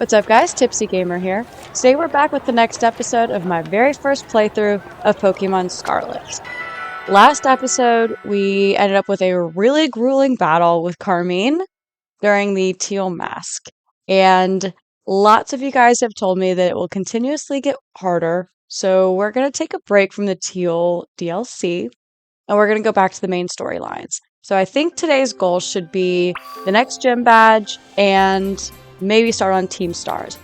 What's up guys, Tipsy Gamer here. Today we're back with the next episode of my very first playthrough of Pokemon Scarlet. Last episode, we ended up with a really grueling battle with Carmine during the Teal Mask. And lots of you guys have told me that it will continuously get harder, so we're going to take a break from the Teal DLC, and we're going to go back to the main storylines. So I think today's goal should be the next gym badge and maybe start on Team Stars.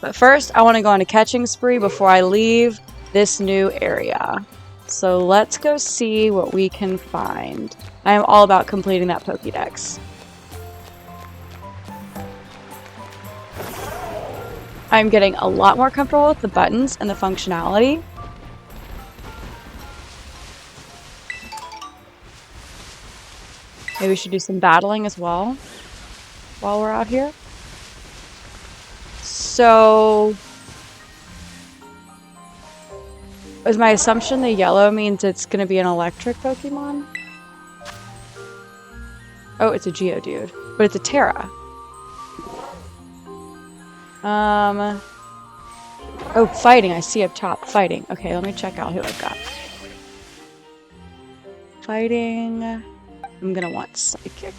But first, I want to go on a catching spree before I leave this new area. So let's go see what we can find. I am all about completing that Pokédex. I'm getting a lot more comfortable with the buttons and the functionality. Maybe we should do some battling as well while we're out here. So, is my assumption the yellow means it's going to be an electric Pokemon? Oh, it's a Geodude, but it's a Terra. Oh, fighting. I see up top. Fighting. Okay, let me check out who I've got. Fighting. I'm going to want Psychic.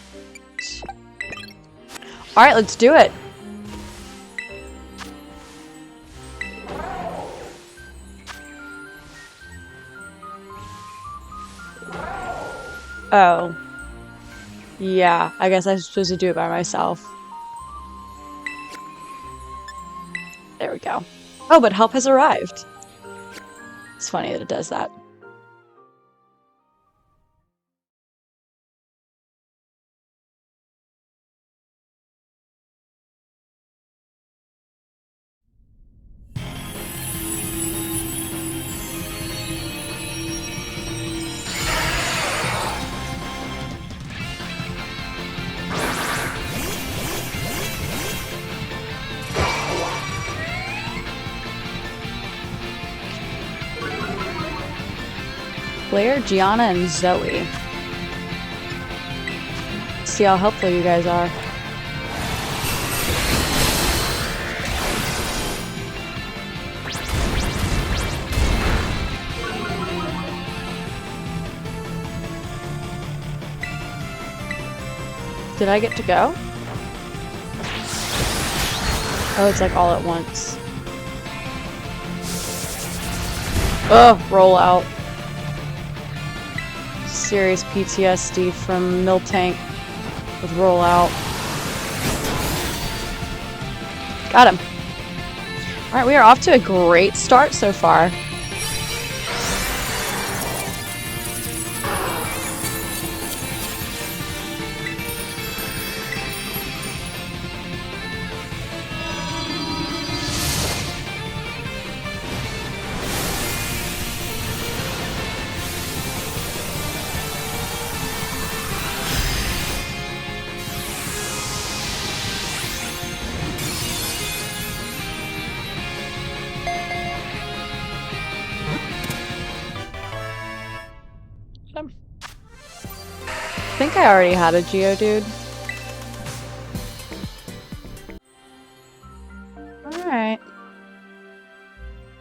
Alright, let's do it. Oh. Yeah, I guess I'm supposed to do it by myself. There we go. Oh, but help has arrived. It's funny that it does that. Blair, Gianna, and Zoe. See how helpful you guys are. Did I get to go? Oh, it's like all at once. Ugh, roll out. Serious PTSD from Miltank with rollout. Got him. Alright, we are off to a great start so far. I think I already had a Geodude. Alright.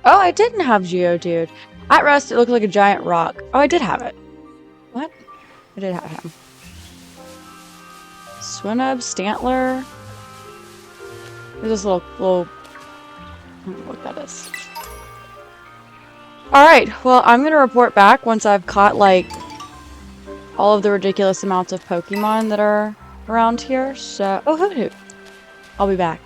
Oh, I didn't have Geodude. At rest, it looked like a giant rock. Oh, I did have it. What? I did have him. Swinub, Stantler. There's this little... I don't know what that is. Alright, well, I'm gonna report back once I've caught, like, all of the ridiculous amounts of Pokemon that are around here. So, oh, hoot hoot. I'll be back.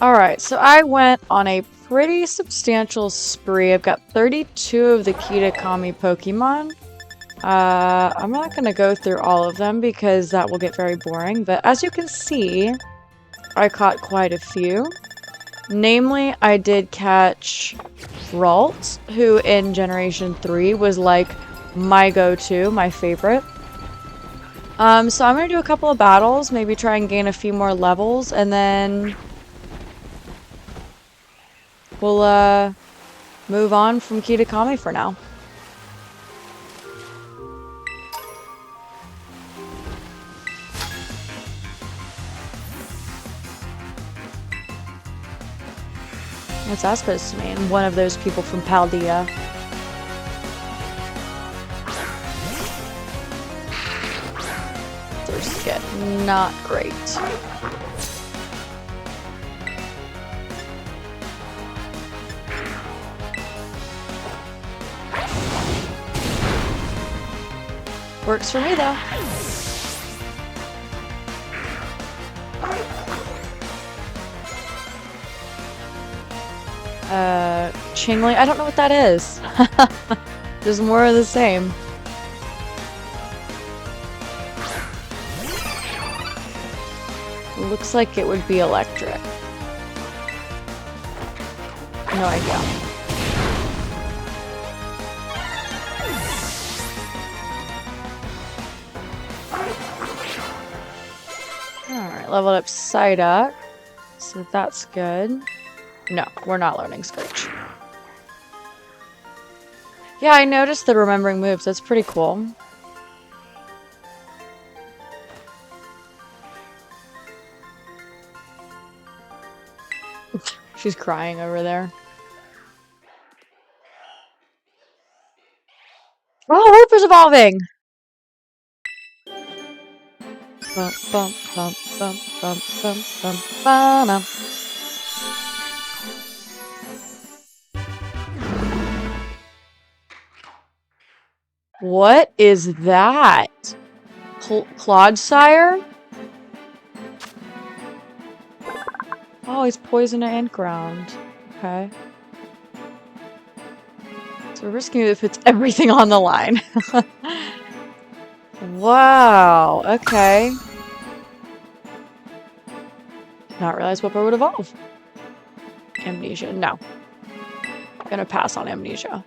Alright, so I went on a pretty substantial spree. I've got 32 of the Kitakami Pokemon. I'm not going to go through all of them because that will get very boring. But as you can see, I caught quite a few. Namely, I did catch Ralt, who in Generation 3 was like my go-to, my favorite. So I'm going to do a couple of battles, maybe try and gain a few more levels, and then we'll move on from Kitakami for now. What's that supposed to mean? One of those people from Paldea. First get not great. Works for me though. Chingling? I don't know what that is. Just more of the same. Looks like it would be electric. No idea. Alright, leveled up Psyduck. So that's good. No, we're not learning Screech. Yeah, I noticed the remembering moves. That's pretty cool. She's crying over there. Oh, Hooper's evolving! Bump, bump, bump, bump, bump, bump, bump, bump. What is that? Clodsire? Oh, he's poison and ground. Okay. So we're risking it if it's everything on the line. Wow. Okay. Not realize Whooper would evolve. Amnesia. No. Gonna pass on Amnesia.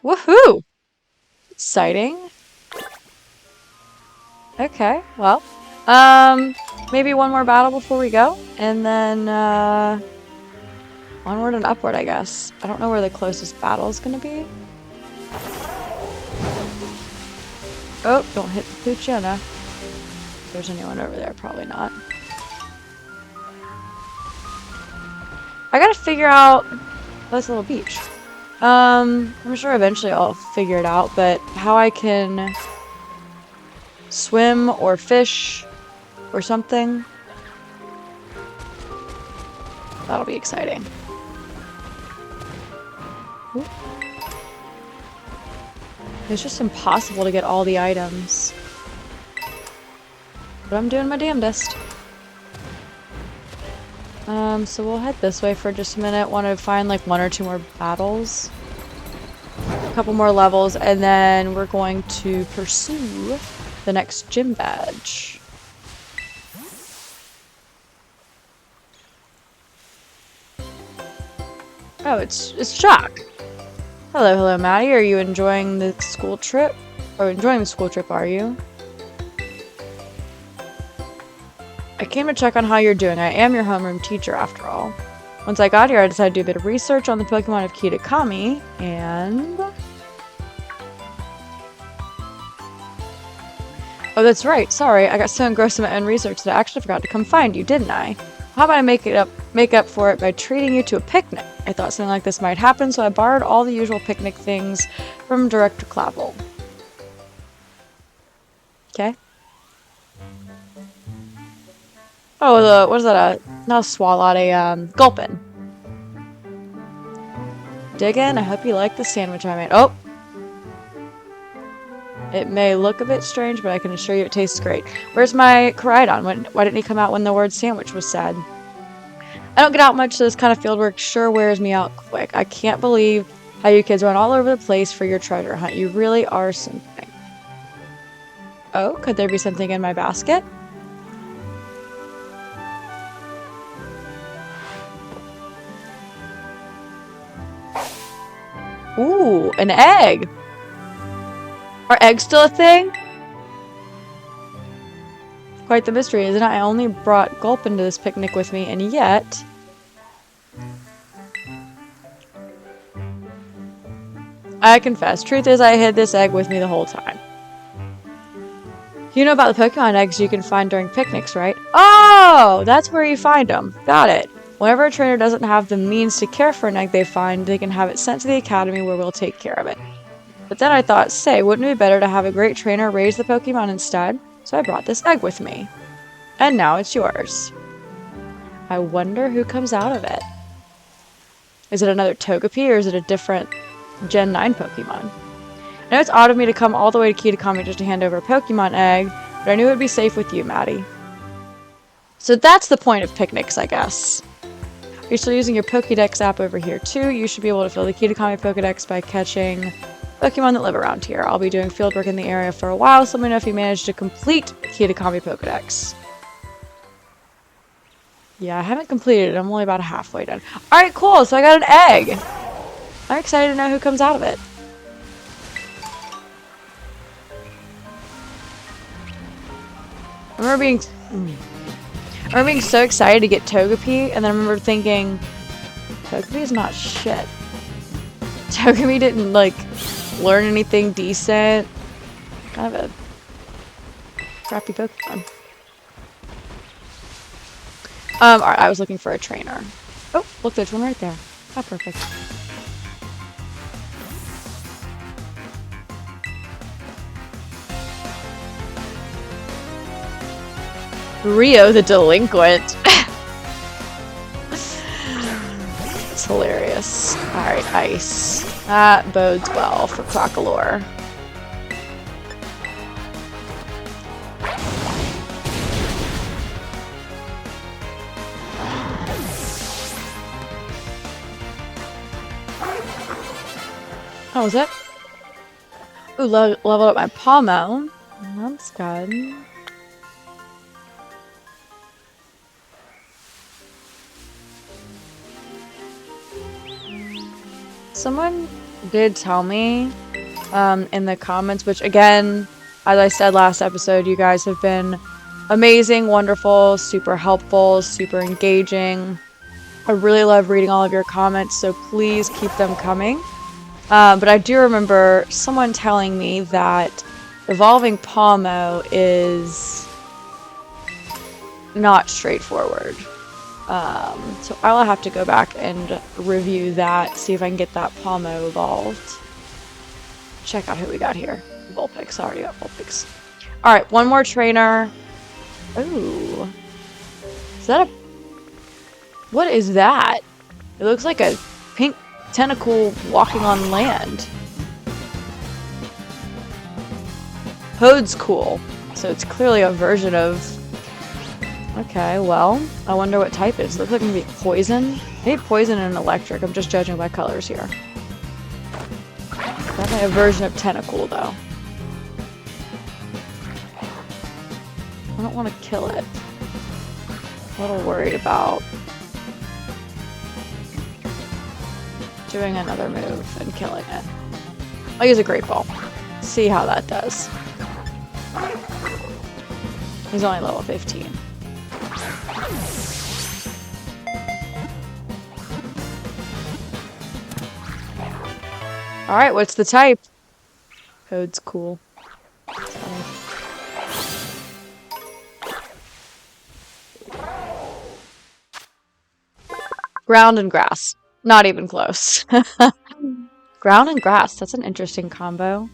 Woohoo! Exciting. Okay, well. Maybe one more battle before we go. And then, onward and upward, I guess. I don't know where the closest battle is gonna be. Oh, don't hit the Poochyena. If there's anyone over there, probably not. I gotta figure out this little beach. I'm sure eventually I'll figure it out, but how I can swim or fish or something, that'll be exciting. Ooh. It's just impossible to get all the items, but I'm doing my damnedest. So we'll head this way for just a minute. Want to find like one or two more battles, a couple more levels, and then we're going to pursue the next gym badge. Oh, it's Jock. Hello, Maddie. Are you enjoying the school trip? Or enjoying the school trip, are you? I came to check on how you're doing. I am your homeroom teacher, after all. Once I got here, I decided to do a bit of research on the Pokemon of Kitakami, and... Oh, that's right. Sorry, I got so engrossed in my own research that I actually forgot to come find you, didn't I? How about I make up for it by treating you to a picnic? I thought something like this might happen, so I borrowed all the usual picnic things from Director Clavel. Okay. Oh, what is that? Not a Swalot, a Gulpin. Dig in. I hope you like the sandwich I made. Oh! It may look a bit strange, but I can assure you it tastes great. Where's my Koraidon? Why didn't he come out when the word sandwich was said? I don't get out much, so this kind of field work sure wears me out quick. I can't believe how you kids run all over the place for your treasure hunt. You really are something. Oh, could there be something in my basket? Ooh, an egg! Are eggs still a thing? Quite the mystery, isn't it? I only brought Gulpin to this picnic with me, and yet... I confess, truth is I hid this egg with me the whole time. You know about the Pokemon eggs you can find during picnics, right? Oh! That's where you find them. Got it. Whenever a trainer doesn't have the means to care for an egg they find, they can have it sent to the academy where we'll take care of it. But then I thought, say, wouldn't it be better to have a great trainer raise the Pokemon instead? So I brought this egg with me. And now it's yours. I wonder who comes out of it. Is it another Togepi or is it a different Gen 9 Pokemon? I know it's odd of me to come all the way to Kitakami just to hand over a Pokemon egg, but I knew it would be safe with you, Maddie. So that's the point of picnics, I guess. You're still using your Pokédex app over here too. You should be able to fill the Kitakami Pokédex by catching Pokemon that live around here. I'll be doing fieldwork in the area for a while, so let me know if you manage to complete Kitakami Pokédex. Yeah, I haven't completed it. I'm only about halfway done. Alright, cool. So I got an egg. I'm excited to know who comes out of it. I remember being so excited to get Togepi, and then I remember thinking, Togepi is not shit. Togepi didn't, like, learn anything decent. Kind of a crappy Pokemon. Alright, I was looking for a trainer. Oh, look, there's one right there. Oh, perfect. Rio the Delinquent. It's hilarious. Alright, ice. That bodes well for Crocalor. Oh, was it? Ooh, leveled up my Palmo. That's good. Someone did tell me in the comments, which again, as I said last episode, you guys have been amazing, wonderful, super helpful, super engaging. I really love reading all of your comments, so please keep them coming. But I do remember someone telling me that evolving Palmo is not straightforward. So I'll have to go back and review that, see if I can get that Palmo evolved. Check out who we got here. Vulpix. I already got Vulpix. Alright, one more trainer. Ooh. Is that a... What is that? It looks like a pink tentacle walking on land. Hode's cool. So it's clearly a version of... Okay, well, I wonder what type it is. It looks like maybe poison. Maybe poison and electric. I'm just judging by colors here. Definitely a version of Tentacool, though. I don't want to kill it. I'm a little worried about doing another move and killing it. I'll use a Great Ball. See how that does. He's only level 15. Alright, what's the type? Code's cool. Ground and grass. Not even close. Ground and grass. That's an interesting combo.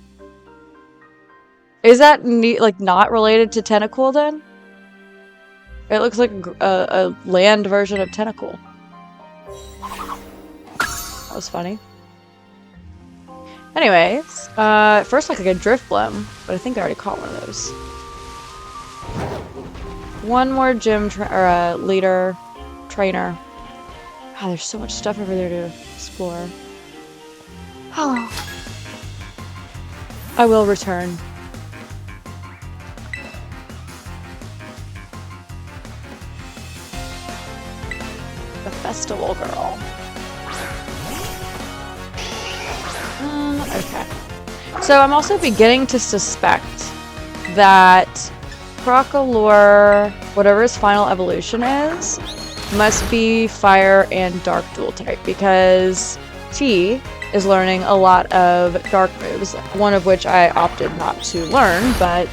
Is that like not related to Tentacool then? It looks like a land version of Tentacool. That was funny. Anyways, first like a Drifblim, but I think I already caught one of those. One more gym leader, trainer. God, there's so much stuff over there to explore. Oh. I will return. The festival girl. Okay. So I'm also beginning to suspect that Crocalor, whatever his final evolution is, must be fire and dark dual type, because T is learning a lot of dark moves, one of which I opted not to learn, but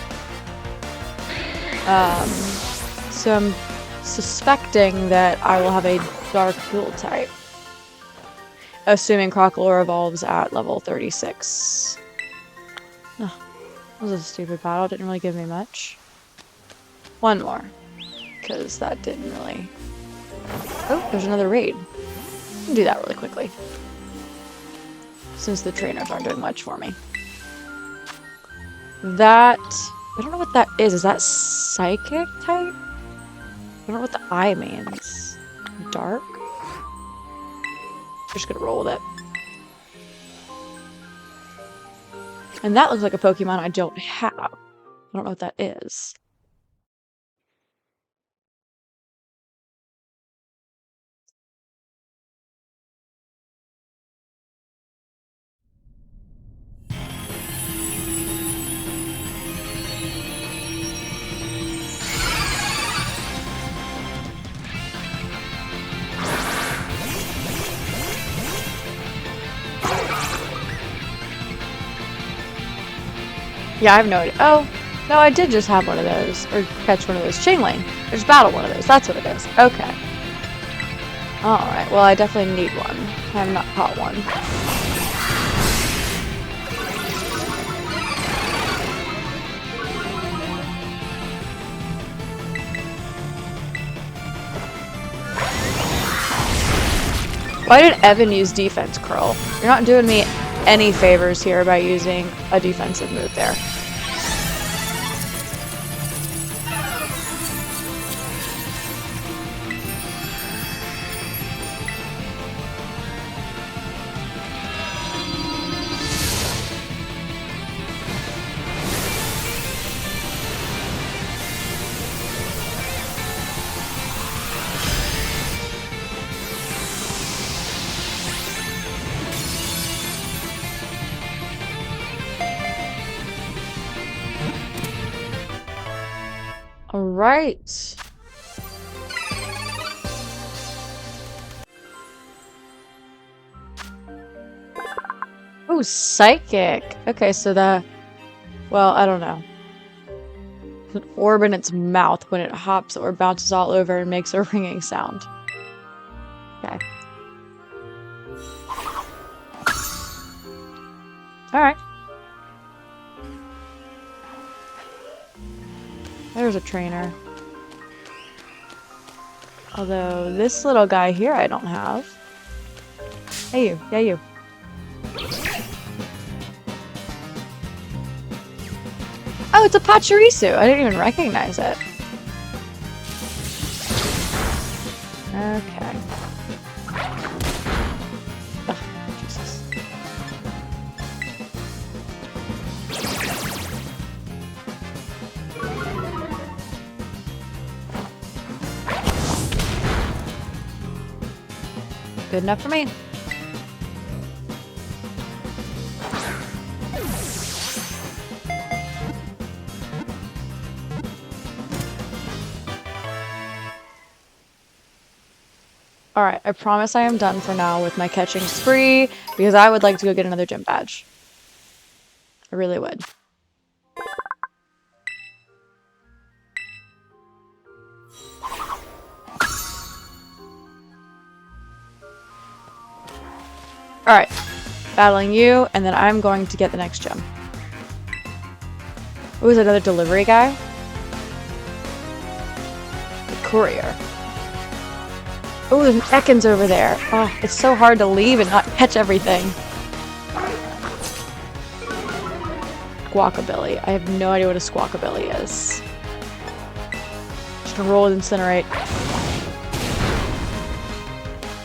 so I'm suspecting that I will have a dark dual type. Assuming Crocalor evolves at level 36. Oh, that was a stupid battle. Didn't really give me much. One more. Because that didn't really... Oh, there's another raid. I'll do that really quickly. Since the trainers aren't doing much for me. That... I don't know what that is. Is that psychic type? I don't know what the I means. Dark? Just gonna roll with it. And that looks like a Pokemon I don't have. I don't know what that is. Yeah, I have no idea. Oh, no, I did just have one of those. Or catch one of those. Chain Lane. There's battle one of those. That's what it is. Okay. Alright, well, I definitely need one. I have not caught one. Why did Evan use Defense Curl? You're not doing me any favors here by using a defensive move there. Alright. Oh, Psychic. Okay, so that... Well, I don't know. An orb in its mouth when it hops or bounces all over and makes a ringing sound. Okay. Alright. There's a trainer. Although, this little guy here I don't have. Hey you. Yeah, you. Oh, it's a Pachirisu! I didn't even recognize it. Okay. Ugh, Jesus. Good enough for me. Alright, I promise I am done for now with my catching spree, because I would like to go get another gym badge. I really would. Alright, battling you, and then I'm going to get the next gem. Ooh, is another delivery guy? The courier. Oh, there's an Ekans over there. Oh, it's so hard to leave and not catch everything. Squawkabilly. I have no idea what a Squawkabilly is. Just gonna roll with Incinerate.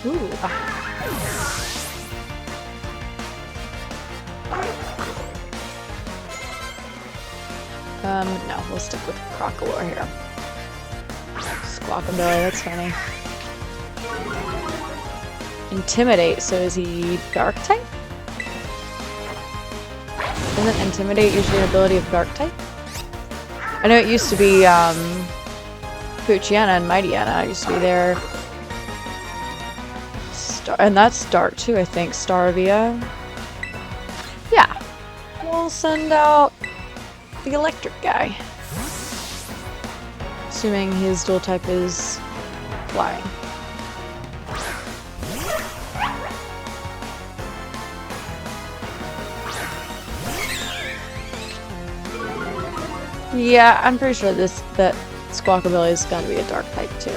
Ooh. No, we'll stick with Crocalor here. Squawkabilly, that's funny. Intimidate, so is he Dark type? Isn't Intimidate usually an ability of Dark type? I know it used to be, Poochyena and Mightyena used to be there. And that's Dark too, I think. Starvia. Yeah. We'll send out the electric guy. Assuming his dual type is flying. Yeah, I'm pretty sure that Squawkabilly's got to be a dark type too.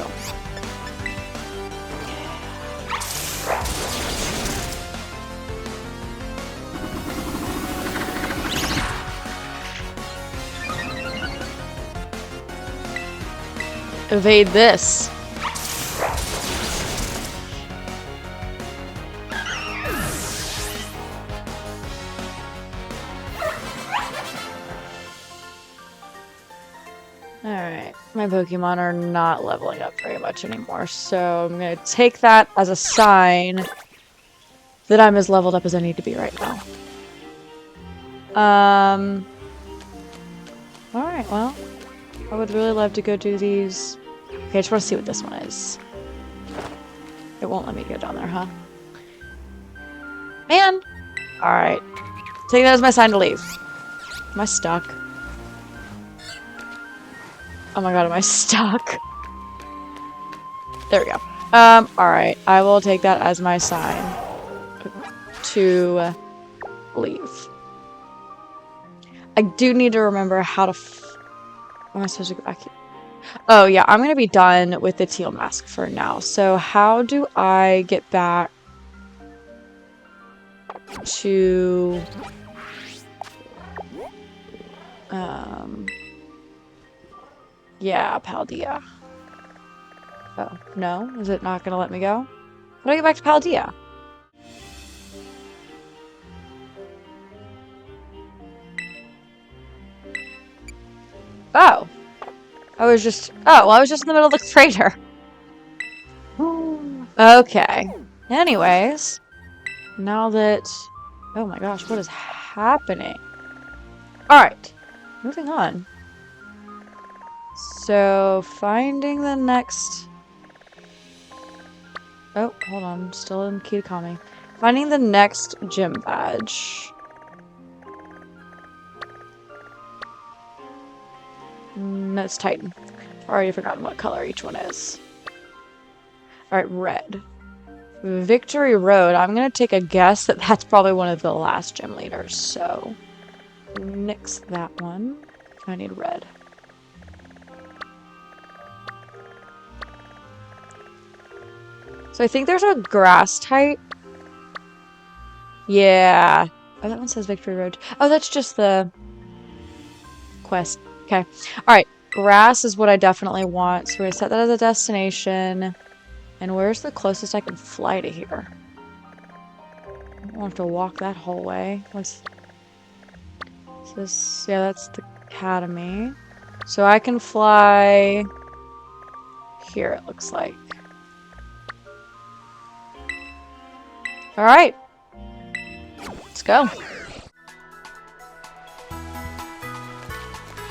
Evade this. Alright, my Pokemon are not leveling up very much anymore, so I'm going to take that as a sign that I'm as leveled up as I need to be right now. Alright, well, I would really love to go do these. Okay, I just want to see what this one is. It won't let me go down there, huh? Man! Alright. Take that as my sign to leave. Am I stuck? Oh my god, am I stuck? There we go. Alright. I will take that as my sign to leave. I do need to remember how to am I supposed to go back here? Oh yeah, I'm gonna be done with the teal mask for now. So how do I get back to yeah, Paldea. Oh, no? Is it not gonna let me go? How do I get back to Paldea? Oh. I was just in the middle of the crater. Okay. Anyways. Now that... Oh my gosh, what is happening? Alright. Moving on. So, finding the next... Oh, hold on. I'm still in Kitakami. Finding the next gym badge. That's Titan. Already forgotten what color each one is. Alright, red. Victory Road. I'm gonna take a guess that that's probably one of the last gym leaders, so... nix that one. I need red. So I think there's a grass type. Yeah. Oh, that one says Victory Road. Oh, that's just the quest. Okay. Alright. Grass is what I definitely want. So we're going to set that as a destination. And where's the closest I can fly to here? I don't have to walk that whole way. What's this? Yeah, that's the Academy. So I can fly here, it looks like. Alright. Let's go.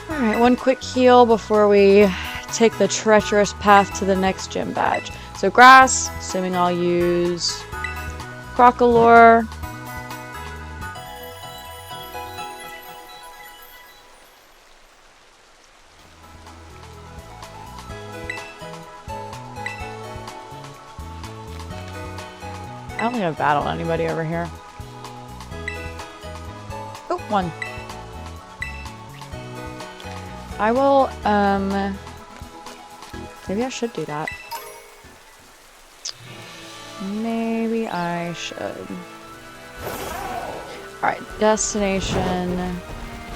Alright, one quick heal before we take the treacherous path to the next gym badge. So grass, assuming I'll use Crocolore. I don't think I've battled anybody over here. Oh, one. I will, maybe I should do that. Maybe I should. Alright, destination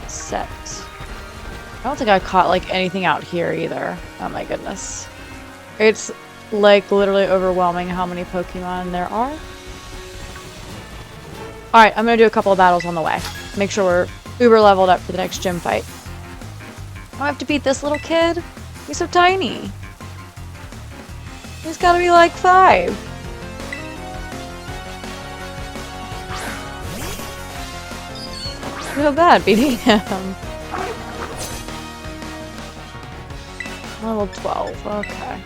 set. I don't think I caught, like, anything out here either. Oh my goodness. It's, like, literally overwhelming how many Pokemon there are. Alright, I'm gonna do a couple of battles on the way. Make sure we're uber leveled up for the next gym fight. I have to beat this little kid? He's so tiny. He's gotta be like 5. I feel bad beating him. Level 12, okay.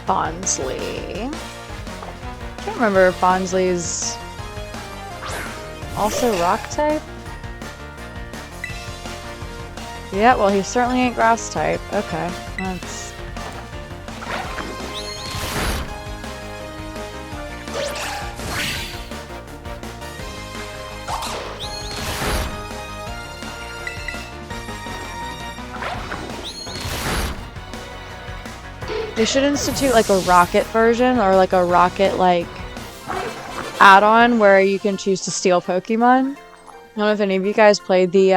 Bonsley. Can't remember if Bonsley's also rock type. Yeah, well, he certainly ain't grass type. Okay, that's... They should institute like a rocket version or like a rocket like add-on where you can choose to steal Pokemon. I don't know if any of you guys played the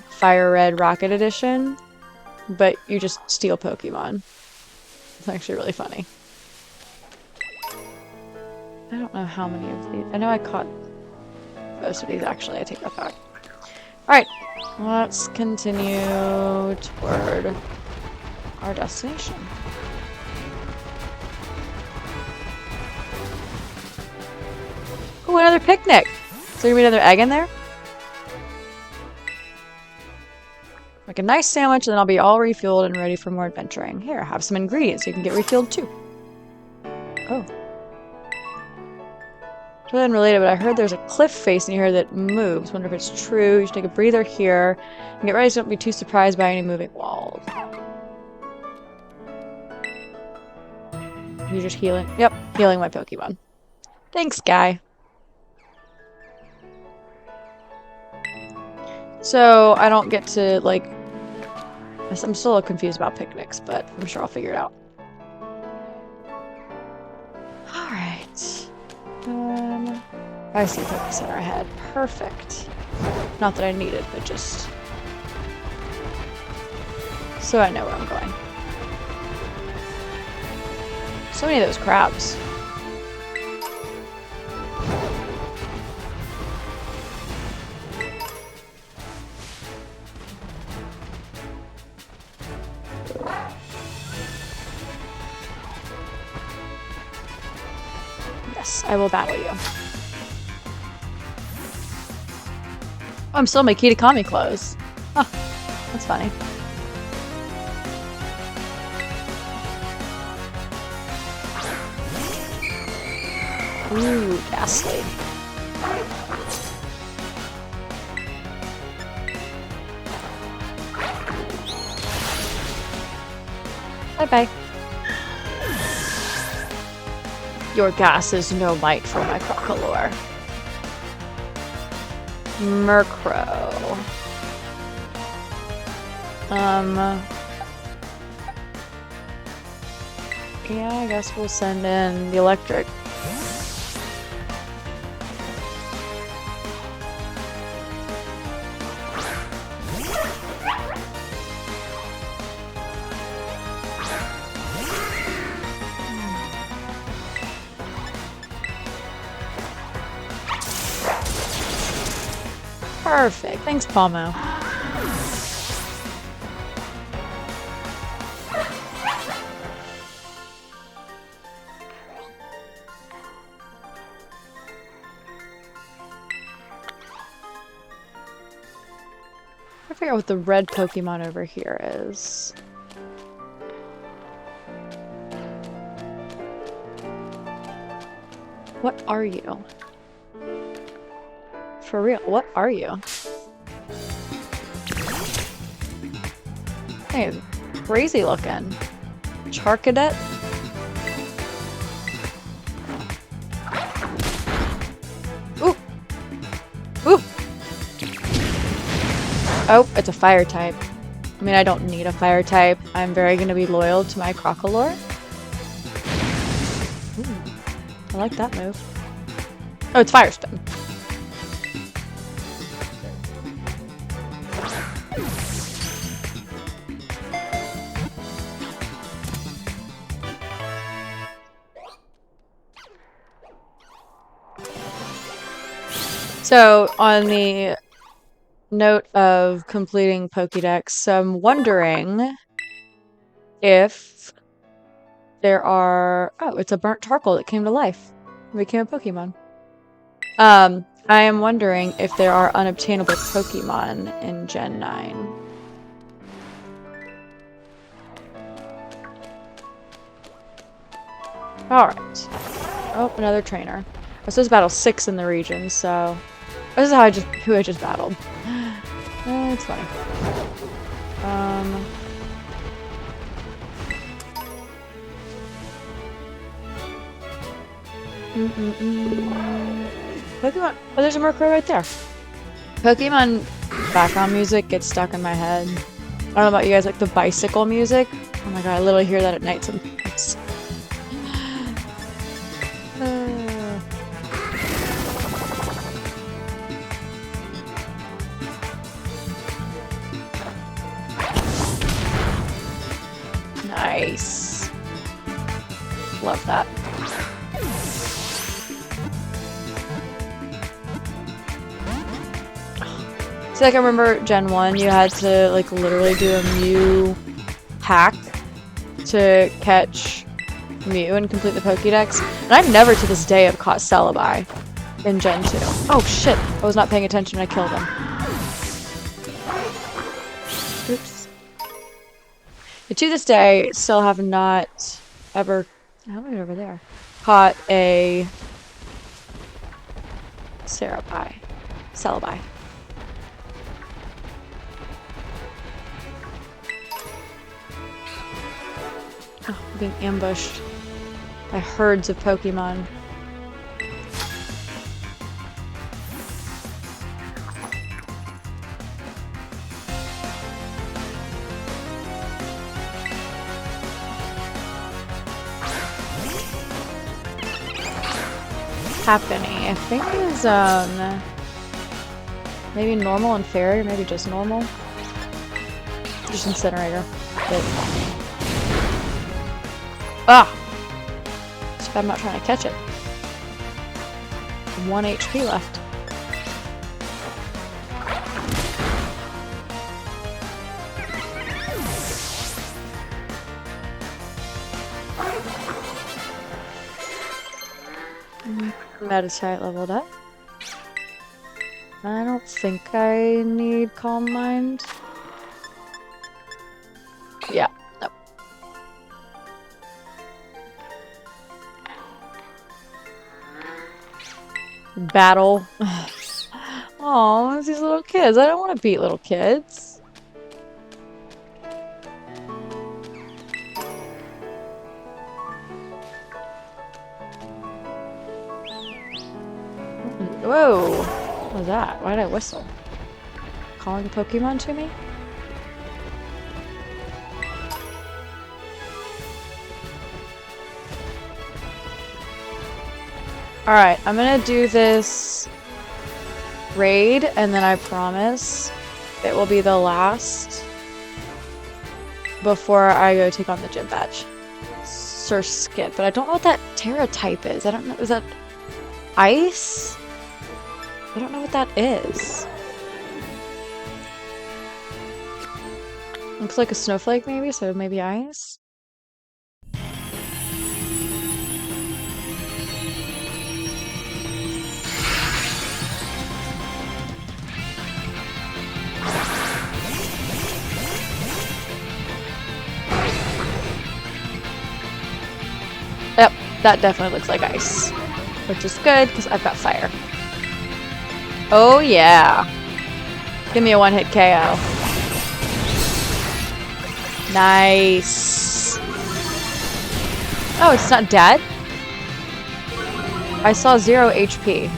Fire Red Rocket Edition, but you just steal Pokemon. It's actually really funny. I don't know how many of these. I know I caught most of these actually. I take that back. Alright, let's continue toward our destination. Ooh, another picnic! So you're gonna be another egg in there? Make a nice sandwich, and then I'll be all refueled and ready for more adventuring. Here, have some ingredients so you can get refueled too. Oh. Totally unrelated, but I heard there's a cliff face in here that moves. Wonder if it's true. You should take a breather here and get ready so don't be too surprised by any moving walls. You're just healing? Yep, healing my Pokemon. Thanks, guy. So, I don't get to, like... I'm still a little confused about picnics, but I'm sure I'll figure it out. Alright. I see Poké Center ahead. Perfect. Not that I need it, but just... so I know where I'm going. So many of those crabs. Yes, I will battle you. Oh, I'm still in my Kitakami clothes. Huh, that's funny. Ooh, ghastly. Bye-bye. Your gas is no light for my Crocolore. Murkrow. Yeah, I guess we'll send in the electric. Perfect. Thanks, Palmo. I figure out what the red Pokemon over here is. What are you? For real, what are you? Hey, crazy looking. Charcadet? Ooh! Ooh! Oh, it's a fire type. I mean, I don't need a fire type. I'm very gonna be loyal to my Crocolore. Ooh, I like that move. Oh, it's Fire Spin. So, on the note of completing Pokédex, I'm wondering if there are... Oh, it's a burnt charcoal that came to life and became a Pokemon. I am wondering if there are unobtainable Pokemon in Gen 9. Alright. Oh, another trainer. I was supposed to battle 6 in the region, so this is how who I just battled. It's funny. Pokemon. Oh, there's a Murkrow right there. Pokemon background music gets stuck in my head. I don't know about you guys, like the bicycle music. Oh my god, I literally hear that at night sometimes. Nice. Love that. So like I remember Gen 1, you had to like literally do a Mew hack to catch Mew and complete the Pokédex. And I've never to this day have caught Celebi in Gen 2. Oh shit! I was not paying attention and I killed him. Oops. But to this day, still have not ever... How am I over there? Caught a... Celebi. Oh, I'm being ambushed by herds of Pokemon. Happening. I think is maybe normal and fairy, or maybe just normal. Just incinerator. Ah! So I'm not trying to catch it. 1 HP left. Meditite leveled up. I don't think I need Calm Mind. Yeah, no. Battle. Oh, these little kids. I don't want to beat little kids. Whoa! What was that? Why did I whistle? Calling a Pokemon to me? Alright, I'm gonna do this raid, and then I promise it will be the last before I go take on the gym badge. Surskit, but I don't know what that Terra type is. I don't know. Is that ice? I don't know what that is. Looks like a snowflake maybe, so maybe ice? Yep, that definitely looks like ice. Which is good, because I've got fire. Oh yeah! Give me a one-hit KO. Nice! Oh, it's not dead? I saw 0 HP.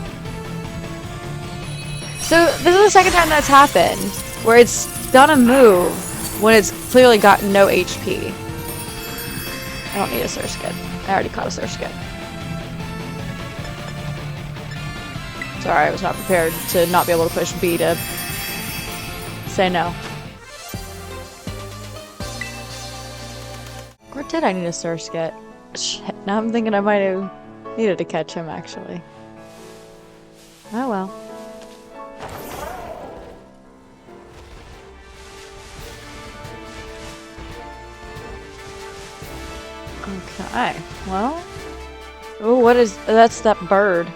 So, this is the second time that's happened, where it's done a move when it's clearly got no HP. I don't need a Surskit. I already caught a Surskit. Sorry, I was not prepared to not be able to push B to say no. Or did I need a Surskit? Shit, now I'm thinking I might have needed to catch him, actually. Oh well. Okay, well... Oh, what is... That's that bird.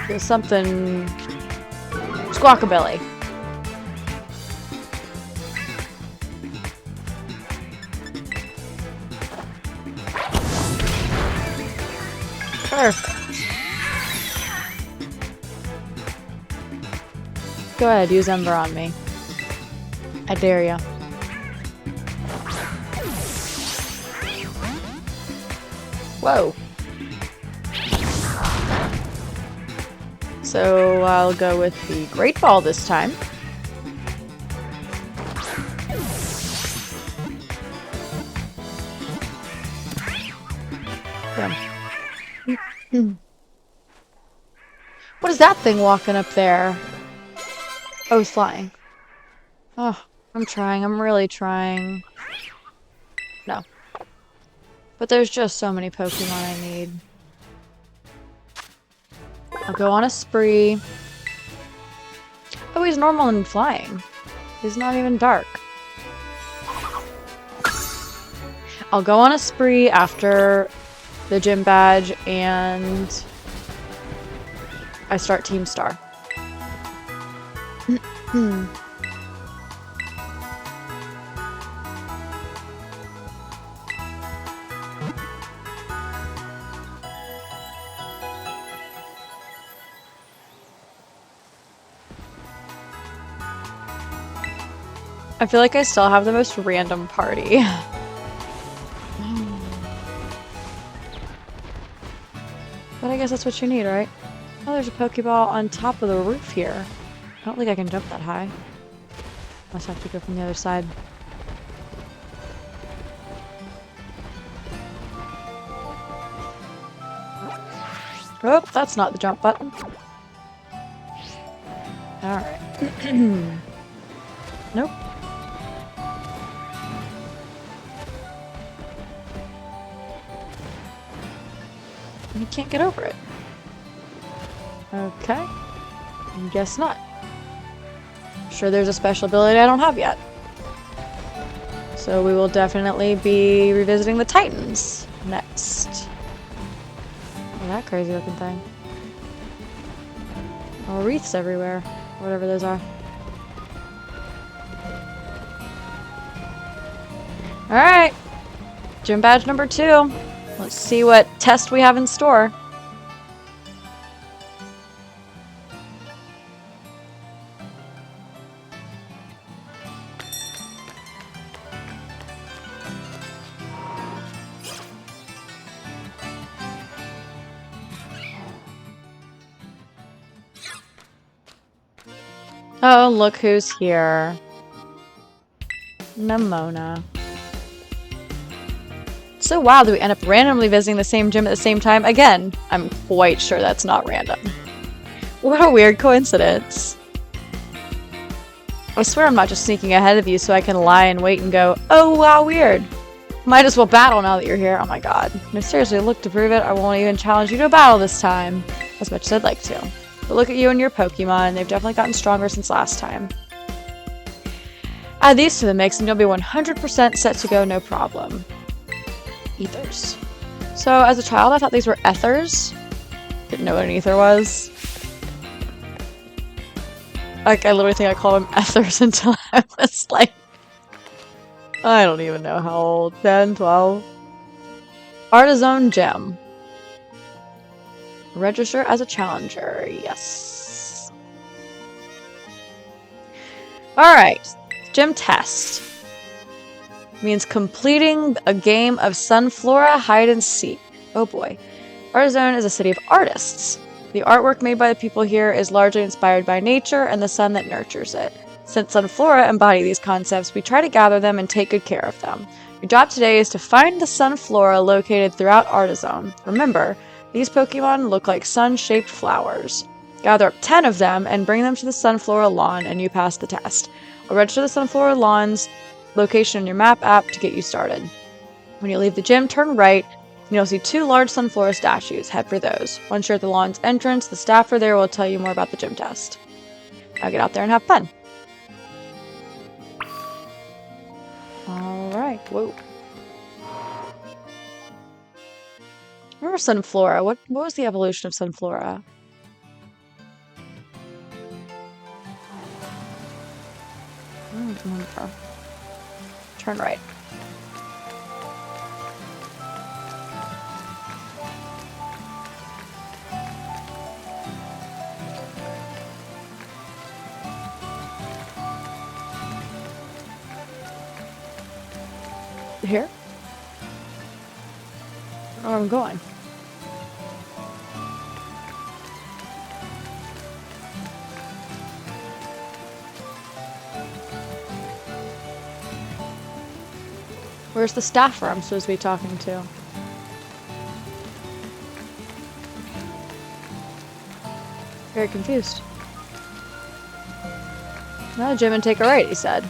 There's something... Squawkabilly. Perfect. Go ahead, use Ember on me. I dare ya. Whoa. So I'll go with the Great Ball this time. What is that thing walking up there? Oh, it's flying. Oh, I'm trying. I'm really trying. No. But there's just so many Pokemon I need. I'll go on a spree. Oh, he's normal and flying. He's not even dark. I'll go on a spree after the gym badge and I start Team Star. I feel like I still have the most random party. But I guess that's what you need, right? Oh, there's a Pokeball on top of the roof here. I don't think I can jump that high. Must have to go from the other side. Oh, that's not the jump button. Alright. Nope. You can't get over it. Okay. Guess not. Sure, there's a special ability I don't have yet. So we will definitely be revisiting the Titans next. Oh, that crazy looking thing. Oh, wreaths everywhere. Whatever those are. Alright. Gym badge number 2. Let's see what test we have in store. Oh, look who's here. Nimona. So wild that we end up randomly visiting the same gym at the same time. Again, I'm quite sure that's not random. What a weird coincidence. I swear I'm not just sneaking ahead of you so I can lie and wait and go, oh wow, weird. Might as well battle now that you're here. Oh my god. No, seriously, look, to prove it, I won't even challenge you to a battle this time. As much as I'd like to. But look at you and your Pokemon. They've definitely gotten stronger since last time. Add these to the mix and you'll be 100% set to go, no problem. Ethers. So, as a child, I thought these were ethers. Didn't know what an ether was. Like, I literally think I called them ethers until I was like... I don't even know how old. 10, 12. Artazon Gym. Register as a challenger. Yes. Alright. Gym test. Means completing a game of Sunflora hide and seek. Oh boy. Artazon is a city of artists. The artwork made by the people here is largely inspired by nature and the sun that nurtures it. Since Sunflora embody these concepts, we try to gather them and take good care of them. Your job today is to find the Sunflora located throughout Artazon. Remember, these Pokemon look like sun-shaped flowers. Gather up 10 of them and bring them to the Sunflora lawn and you pass the test. I'll register the Sunflora lawn's location in your map app to get you started. When you leave the gym, turn right, and you'll see 2 large Sunflora statues. Head for those. Once you're at the lawn's entrance, the staffer there will tell you more about the gym test. Now get out there and have fun. Alright, whoa. Remember Sunflora? What was the evolution of Sunflora? I don't remember. Turn right. Here? I don't know where I'm going. Where's the staffer I'm supposed to be talking to? Very confused. No, Jim and take a right, he said.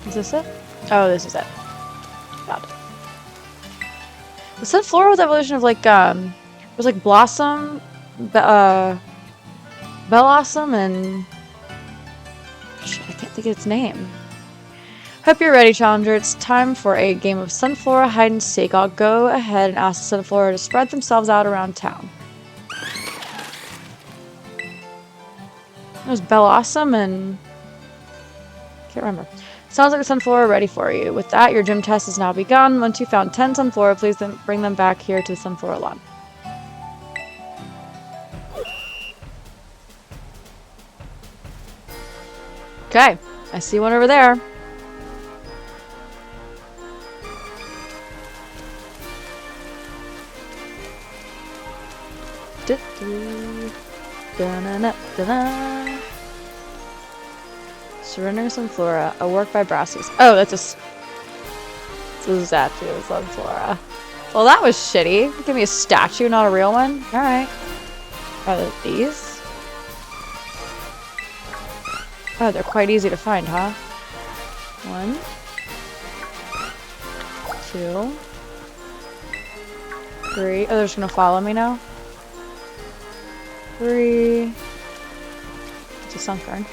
Is this it? Oh, this is it. Got it. The Sunflora was evolution of like, it was like Blossom, Bellossom, and... Shit, I can't think of its name. Hope you're ready, Challenger. It's time for a game of Sunflora hide and seek. I'll go ahead and ask the Sunflora to spread themselves out around town. It was Bellossom and... Can't remember. Sounds like the Sunflora are ready for you. With that, your gym test has now begun. Once you found 10 Sunflora, please then bring them back here to the Sunflora lawn. Okay, I see one over there. Da-da-da-da-da. Surrendering Sunflora, a work by Brassus. Oh, that's a statue of Sunflora. Well, that was shitty. Give me a statue, not a real one. Alright. Are these? Oh, they're quite easy to find, huh? 1, 2, 3. Oh, they're just gonna follow me now? 3. It's a sunfern.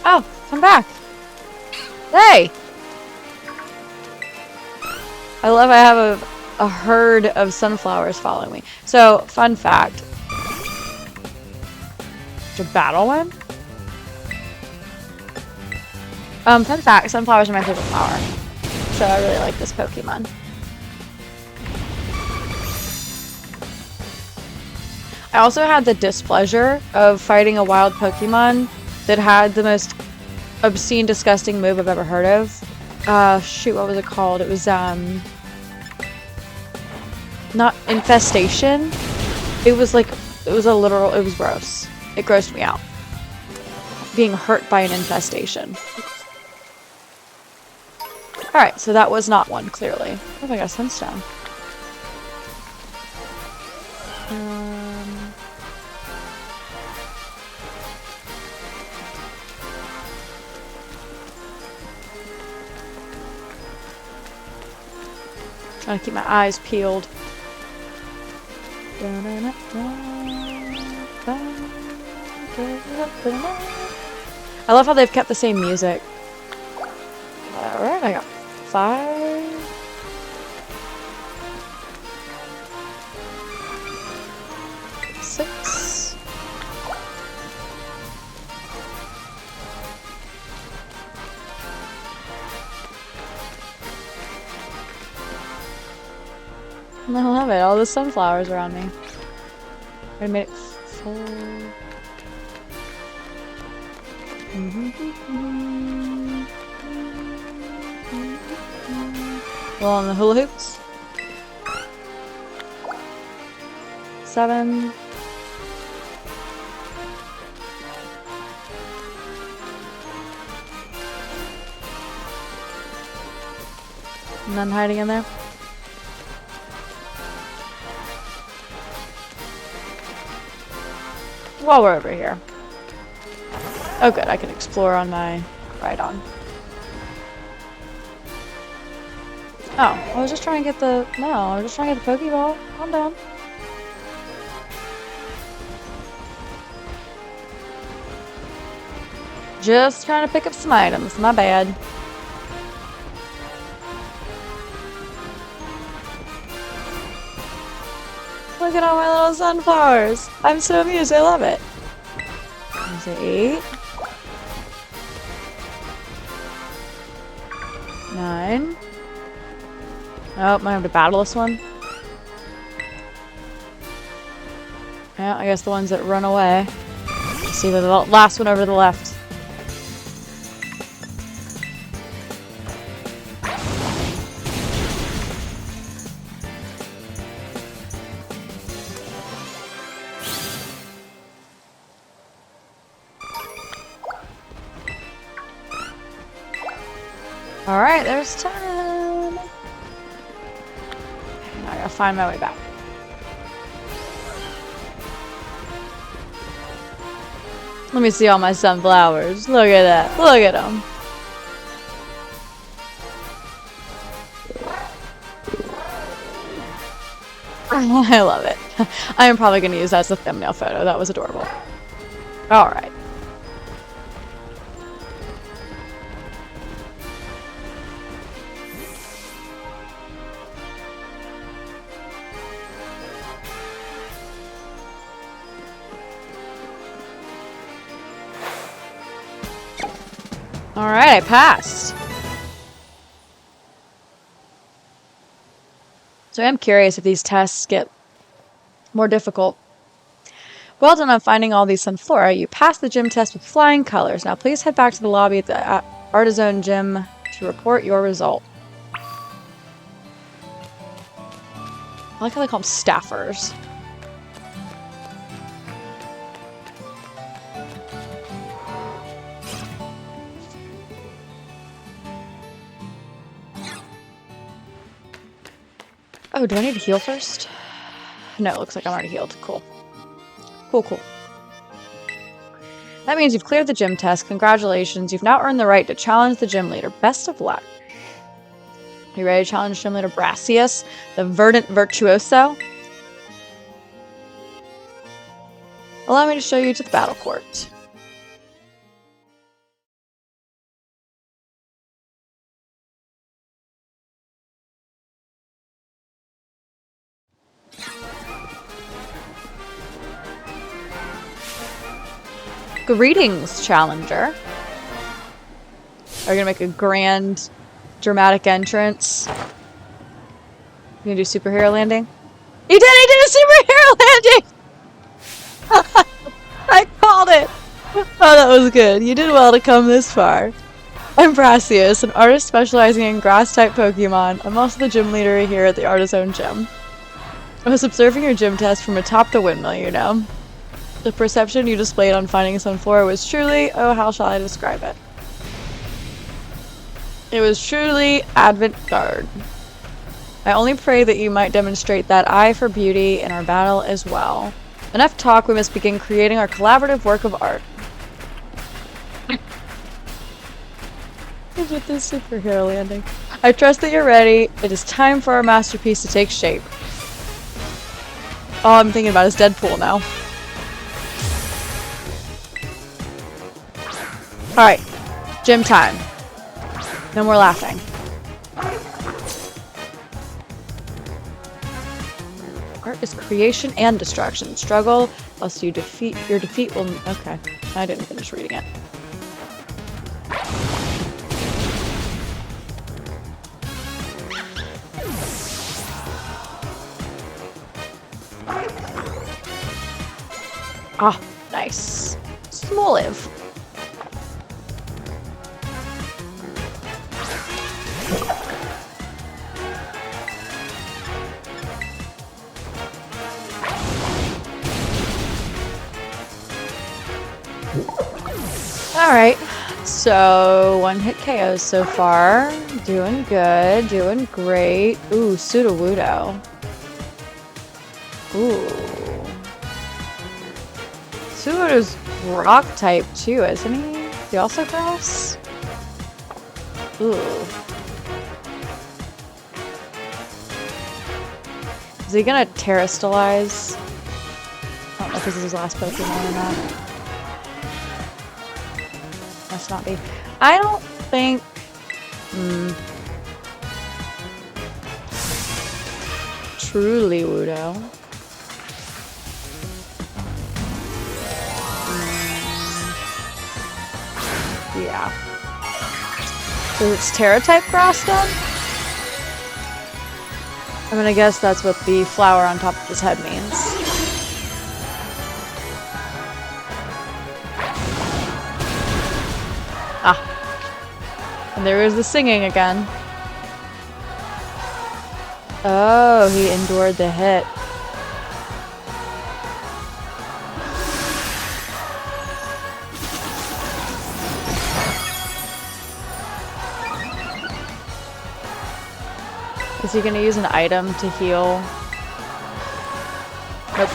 Oh, come back. Hey! I love I have a herd of sunflowers following me. So, fun fact. It's a battle one? Fun fact, sunflowers are my favorite flower. So I really like this Pokemon. I also had the displeasure of fighting a wild Pokemon that had the most obscene, disgusting move I've ever heard of. Shoot, what was it called? It was, not infestation. It was like, it was gross. It grossed me out. Being hurt by an infestation. Alright, so that was not one, clearly. Oh, I got a sunstone. Trying to keep my eyes peeled. I love how they've kept the same music. Alright, I got 5. Six. I love it. All the sunflowers around me. I made it full. Well, on the hula hoops. 7. None hiding in there. While we're over here. Oh good, I can explore on my ride-on. Oh, I was just trying to get the... No, I was just trying to get the Pokeball. Calm down. Just trying to pick up some items. My bad. Look at all my little sunflowers. I'm so amused. I love it. There's 8. 9. Oh, might have to battle this one. Yeah, I guess the ones that run away. See the last one over to the left. Alright, there's 10. Now I gotta find my way back. Let me see all my sunflowers. Look at that. Look at them. I love it. I am probably going to use that as a thumbnail photo. That was adorable. Alright. Alright, I passed. So I am curious if these tests get more difficult. Well done on finding all these Sunflora. You passed the gym test with flying colors. Now please head back to the lobby at the Artazon Gym to report your result. I like how they call them staffers. Oh, do I need to heal first? No, it looks like I'm already healed. Cool. Cool, cool. That means you've cleared the gym test. Congratulations. You've now earned the right to challenge the gym leader. Best of luck. Are you ready to challenge gym leader Brassius, the verdant virtuoso? Allow me to show you to the battle court. Greetings, challenger. Are you gonna make a grand, dramatic entrance? You gonna do superhero landing? He did! He did a superhero landing! I called it! Oh, that was good. You did well to come this far. I'm Brassius, an artist specializing in grass-type Pokemon. I'm also the gym leader here at the Artazon Gym. I was observing your gym test from atop the windmill, you know. The perception you displayed on finding Sunflora was truly, oh, how shall I describe it? It was truly avant-garde. I only pray that you might demonstrate that eye for beauty in our battle as well. Enough talk, we must begin creating our collaborative work of art. With this superhero landing. I trust that you're ready. It is time for our masterpiece to take shape. All I'm thinking about is Deadpool now. Alright, gym time. No more laughing. Art is creation and destruction. Struggle, lest you defeat. Your defeat will. Okay, I didn't finish reading it. Ah, nice. Smoliv. Alright, so one hit KOs so far. Doing good, doing great. Ooh, Sudowoodo. Ooh. Sudowoodo's rock type too, isn't he? Is he also grass? Ooh. Is he gonna terrestrialize? I don't know if this is his last Pokemon or not. Must not be. I don't think... Truly Wudo. Yeah. So it's Terra-type grass then? I'm gonna guess that's what the flower on top of his head means. Ah. And there is the singing again. Oh, he endured the hit. Is he gonna use an item to heal? Nope.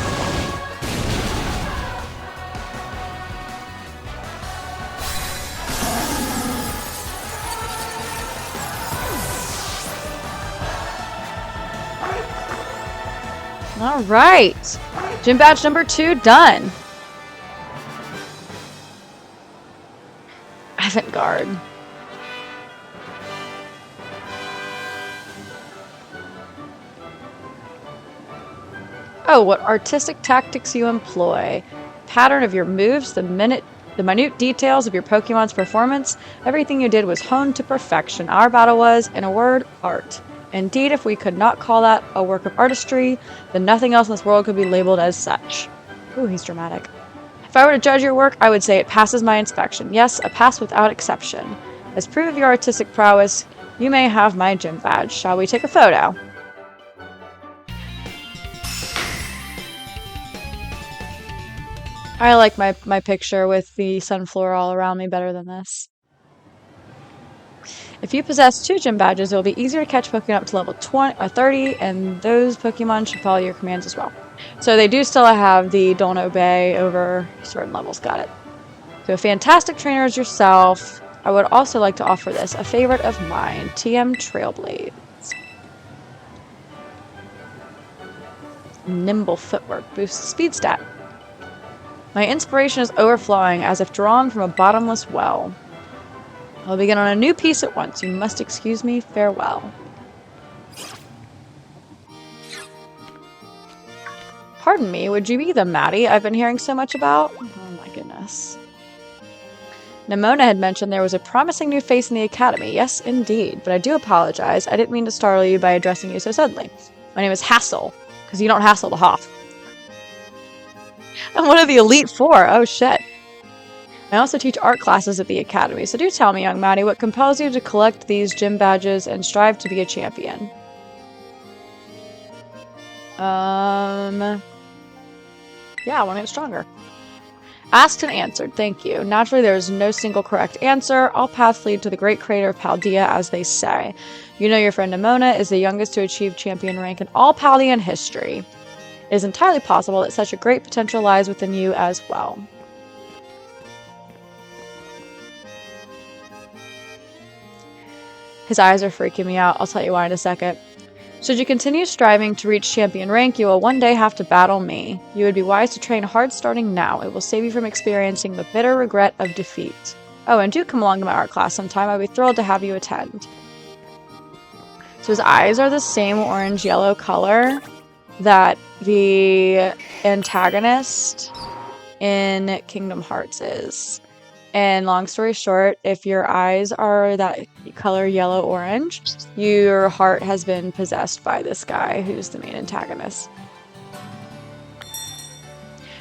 All right. Gym badge number 2 done. Avant-garde. Oh, what artistic tactics you employ. Pattern of your moves, the minute details of your Pokemon's performance. Everything you did was honed to perfection. Our battle was, in a word, art. Indeed, if we could not call that a work of artistry, then nothing else in this world could be labeled as such. Ooh, he's dramatic. If I were to judge your work, I would say it passes my inspection. Yes, a pass without exception. As proof of your artistic prowess, you may have my gym badge. Shall we take a photo? I like my picture with the Sunflora all around me better than this. If you possess 2 gym badges, it will be easier to catch Pokemon up to level 20 or 30, and those Pokemon should follow your commands as well. So they do still have the don't obey over certain levels. Got it. So a fantastic trainer as yourself. I would also like to offer this, a favorite of mine, TM Trailblades. Nimble footwork boosts speed stat. My inspiration is overflowing, as if drawn from a bottomless well. I'll begin on a new piece at once. You must excuse me. Farewell. Pardon me, would you be the Maddie I've been hearing so much about? Oh my goodness. Nimona had mentioned there was a promising new face in the academy. Yes, indeed. But I do apologize. I didn't mean to startle you by addressing you so suddenly. My name is Hassel, because you don't hassle the Hoff. I'm one of the Elite Four. Oh, shit. I also teach art classes at the academy, so do tell me, young Maddie, what compels you to collect these gym badges and strive to be a champion? Yeah, I want to get stronger. Asked and answered, thank you. Naturally, there is no single correct answer. All paths lead to the great crater of Paldea, as they say. You know your friend Nimona is the youngest to achieve champion rank in all Paldean history. It is entirely possible that such a great potential lies within you as well. His eyes are freaking me out. I'll tell you why in a second. Should you continue striving to reach champion rank, you will one day have to battle me. You would be wise to train hard starting now. It will save you from experiencing the bitter regret of defeat. Oh, and do come along to my art class sometime. I'd be thrilled to have you attend. So his eyes are the same orange-yellow color that the antagonist in Kingdom Hearts is. And long story short, if your eyes are that color yellow-orange, your heart has been possessed by this guy who's the main antagonist.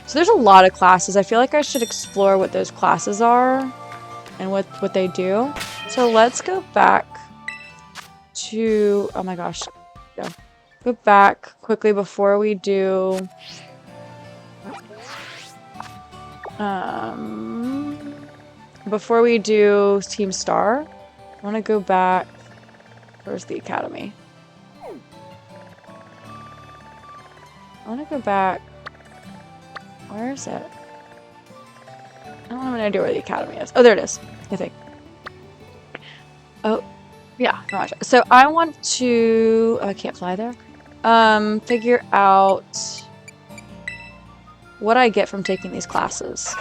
So there's a lot of classes. I feel like I should explore what those classes are and what they do. So let's go back to... Oh my gosh. Go back quickly before we do... Before we do Team Star, I want to go back. Where's the academy? I want to go back. Where is it? I don't have an idea where the academy is. Oh, there it is, I think. Oh, yeah. So I want to... Oh, I can't fly there. Figure out what I get from taking these classes.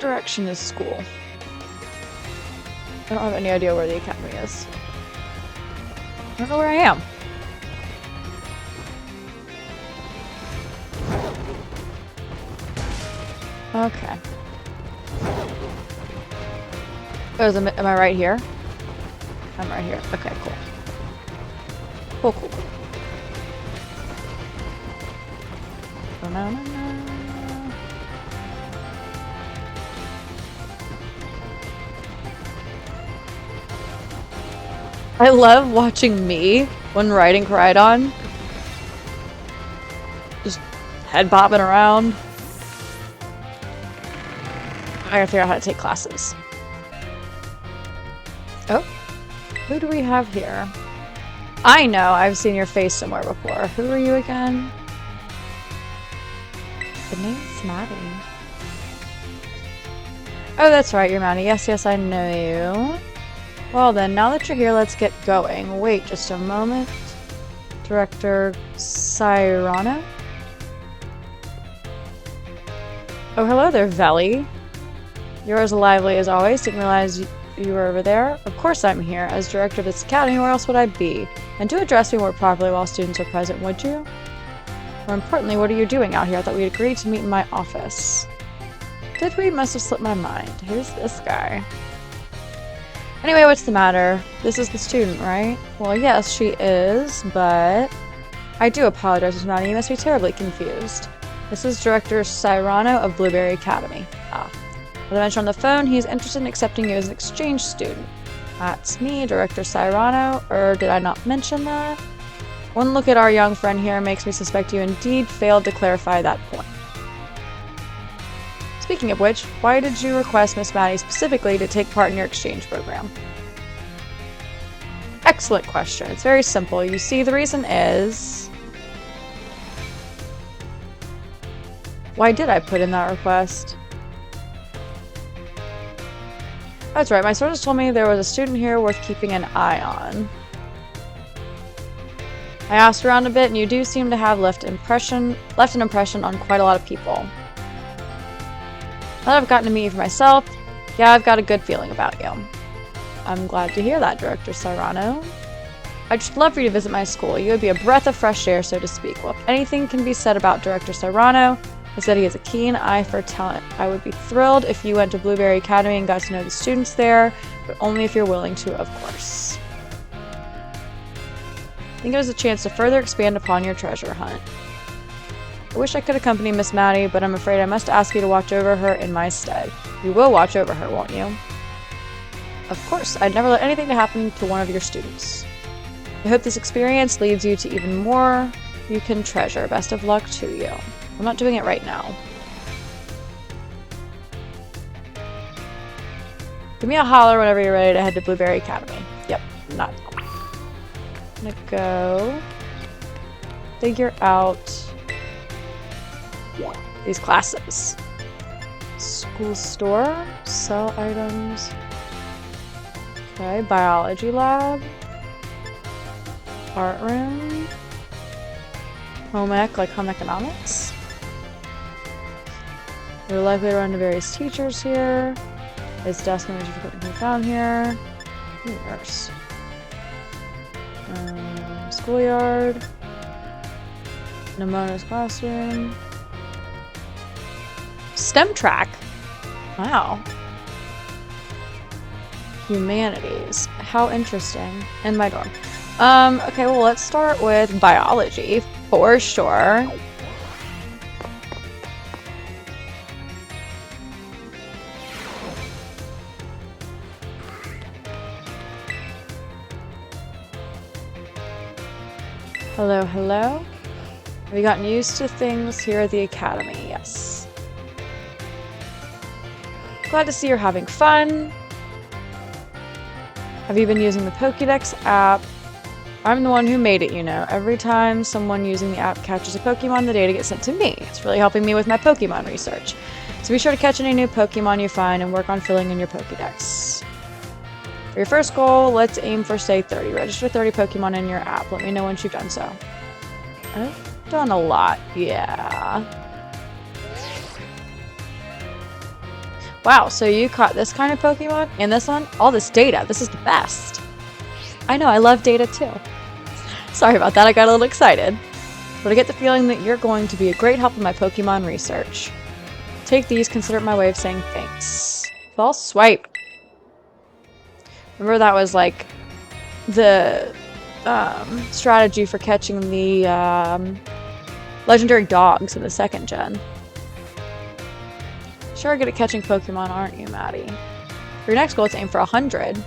direction is school? I don't have any idea where the academy is. I don't know where I am. Okay. Oh, am I right here? I'm right here. Okay, cool. Cool. I love watching me when riding Koraidon. Just head bobbing around. I gotta figure out how to take classes. Oh, who do we have here? I know, I've seen your face somewhere before. Who are you again? The name's Maddie. Oh, that's right, you're Maddie. Yes, I know you. Well then, now that you're here, let's get going. Wait just a moment. Director Cyrano? Oh, hello there, Veli. You're as lively as always. Didn't realize you were over there. Of course I'm here. As director of this academy, where else would I be? And to address me more properly while students are present, would you? More importantly, what are you doing out here? I thought we agreed to meet in my office. Did we? Must have slipped my mind. Who's this guy? Anyway, what's the matter? This is the student, right? Well, yes, she is, but... I do apologize, Miss Maddie. You must be terribly confused. This is Director Cyrano of Blueberry Academy. As I mentioned on the phone, he is interested in accepting you as an exchange student. That's me, Director Cyrano, or did I not mention that? One look at our young friend here makes me suspect you indeed failed to clarify that point. Speaking of which, why did you request Miss Maddie specifically to take part in your exchange program? Excellent question. It's very simple. You see, the reason is... Why did I put in that request? That's right, my sources told me there was a student here worth keeping an eye on. I asked around a bit, and you do seem to have left an impression on quite a lot of people. Now that I've gotten to meet you for myself, yeah, I've got a good feeling about you. I'm glad to hear that, Director Cyrano. I'd just love for you to visit my school. You would be a breath of fresh air, so to speak. Well, if anything can be said about Director Cyrano, is that he has a keen eye for talent. I would be thrilled if you went to Blueberry Academy and got to know the students there, but only if you're willing to, of course. I think it was a chance to further expand upon your treasure hunt. I wish I could accompany Miss Maddie, but I'm afraid I must ask you to watch over her in my stead. You will watch over her, won't you? Of course, I'd never let anything to happen to one of your students. I hope this experience leads you to even more you can treasure. Best of luck to you. I'm not doing it right now. Give me a holler whenever you're ready to head to Blueberry Academy. Yep, not. I'm gonna go figure out these classes. School store, sell items. Okay, biology lab. Art room. Home ec, like home economics. We're likely to run into various teachers here. His desk and can be found here. Nurse. Schoolyard. Nemona's classroom. STEM track. Wow. Humanities. How interesting. In my dorm. Okay, well, let's start with biology for sure. Hello, hello. Have you gotten used to things here at the academy? Yes. Glad to see you're having fun. Have you been using the Pokédex app? I'm the one who made it, you know. Every time someone using the app catches a Pokemon, the data gets sent to me. It's really helping me with my Pokemon research. So be sure to catch any new Pokemon you find and work on filling in your Pokédex. For your first goal, let's aim for, say, 30. Register 30 Pokemon in your app. Let me know once you've done so. I've done a lot, yeah. Wow, so you caught this kind of Pokemon and this one? All this data. This is the best. I know, I love data too. Sorry about that, I got a little excited. But I get the feeling that you're going to be a great help in my Pokemon research. Take these, consider it my way of saying thanks. False swipe. Remember that was like the strategy for catching the legendary dogs in the 2nd gen. Sure good at catching Pokemon, aren't you, Maddie? For your next goal, is aim for 100.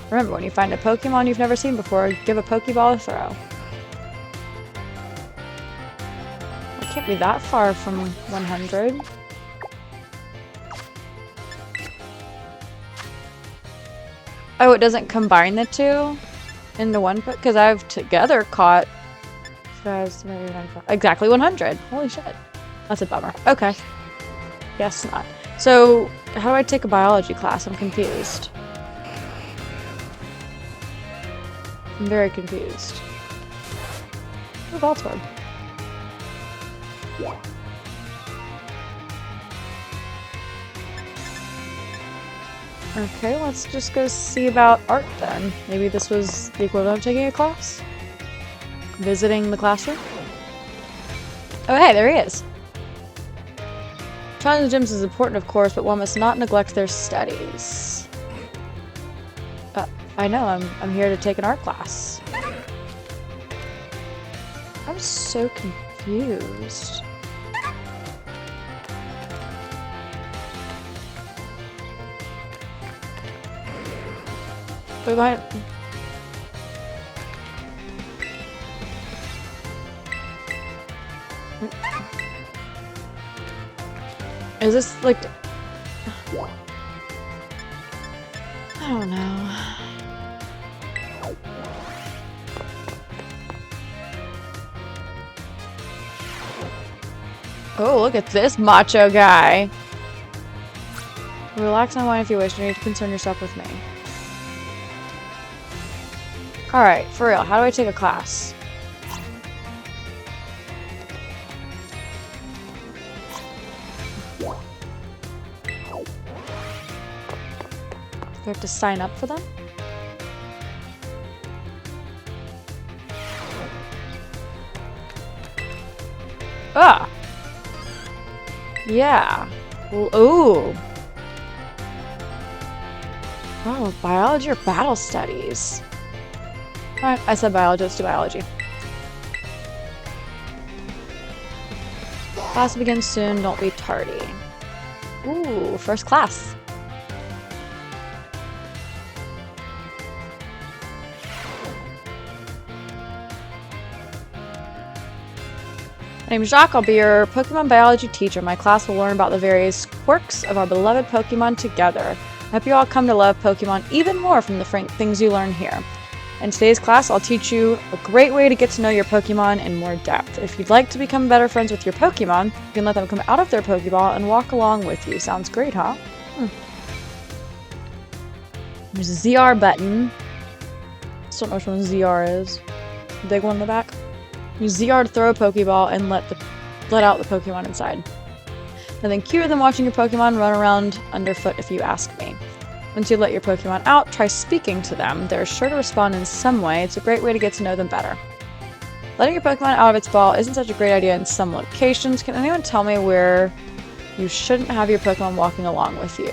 Remember, when you find a Pokemon you've never seen before, give a Pokeball a throw. I can't be that far from 100. Oh, it doesn't combine the two into one? Because I've together caught... exactly 100. Holy shit. That's a bummer. Okay. Guess not. So, how do I take a biology class? I'm confused. I'm very confused. Oh, Voltorb. Yeah. Okay, let's just go see about art then. Maybe this was the equivalent of taking a class? Visiting the classroom? Oh hey, there he is! Trying the gyms is important, of course, but one must not neglect their studies. I know, I'm here to take an art class. I'm so confused. We might... Is this like... I don't know. Oh, look at this macho guy. Relax and unwind if you wish. You need to concern yourself with me. Alright, for real, how do I take a class? Do I have to sign up for them? Ah! Yeah. Well, ooh. Oh, biology or battle studies? Alright, I said biology, let's do biology. Class begins soon, don't be tardy. Ooh, first class. My name is Jacques, I'll be your Pokemon biology teacher. My class will learn about the various quirks of our beloved Pokemon together. I hope you all come to love Pokemon even more from the things you learn here. In today's class, I'll teach you a great way to get to know your Pokemon in more depth. If you'd like to become better friends with your Pokemon, you can let them come out of their Pokeball and walk along with you. Sounds great, huh? There's a ZR button. Still don't know which one ZR is. The big one in the back. Use ZR to throw a Pokeball and let out the Pokemon inside. And then cue them watching your Pokemon run around underfoot if you ask me. Once you let your Pokemon out, try speaking to them. They're sure to respond in some way. It's a great way to get to know them better. Letting your Pokemon out of its ball isn't such a great idea in some locations. Can anyone tell me where you shouldn't have your Pokemon walking along with you?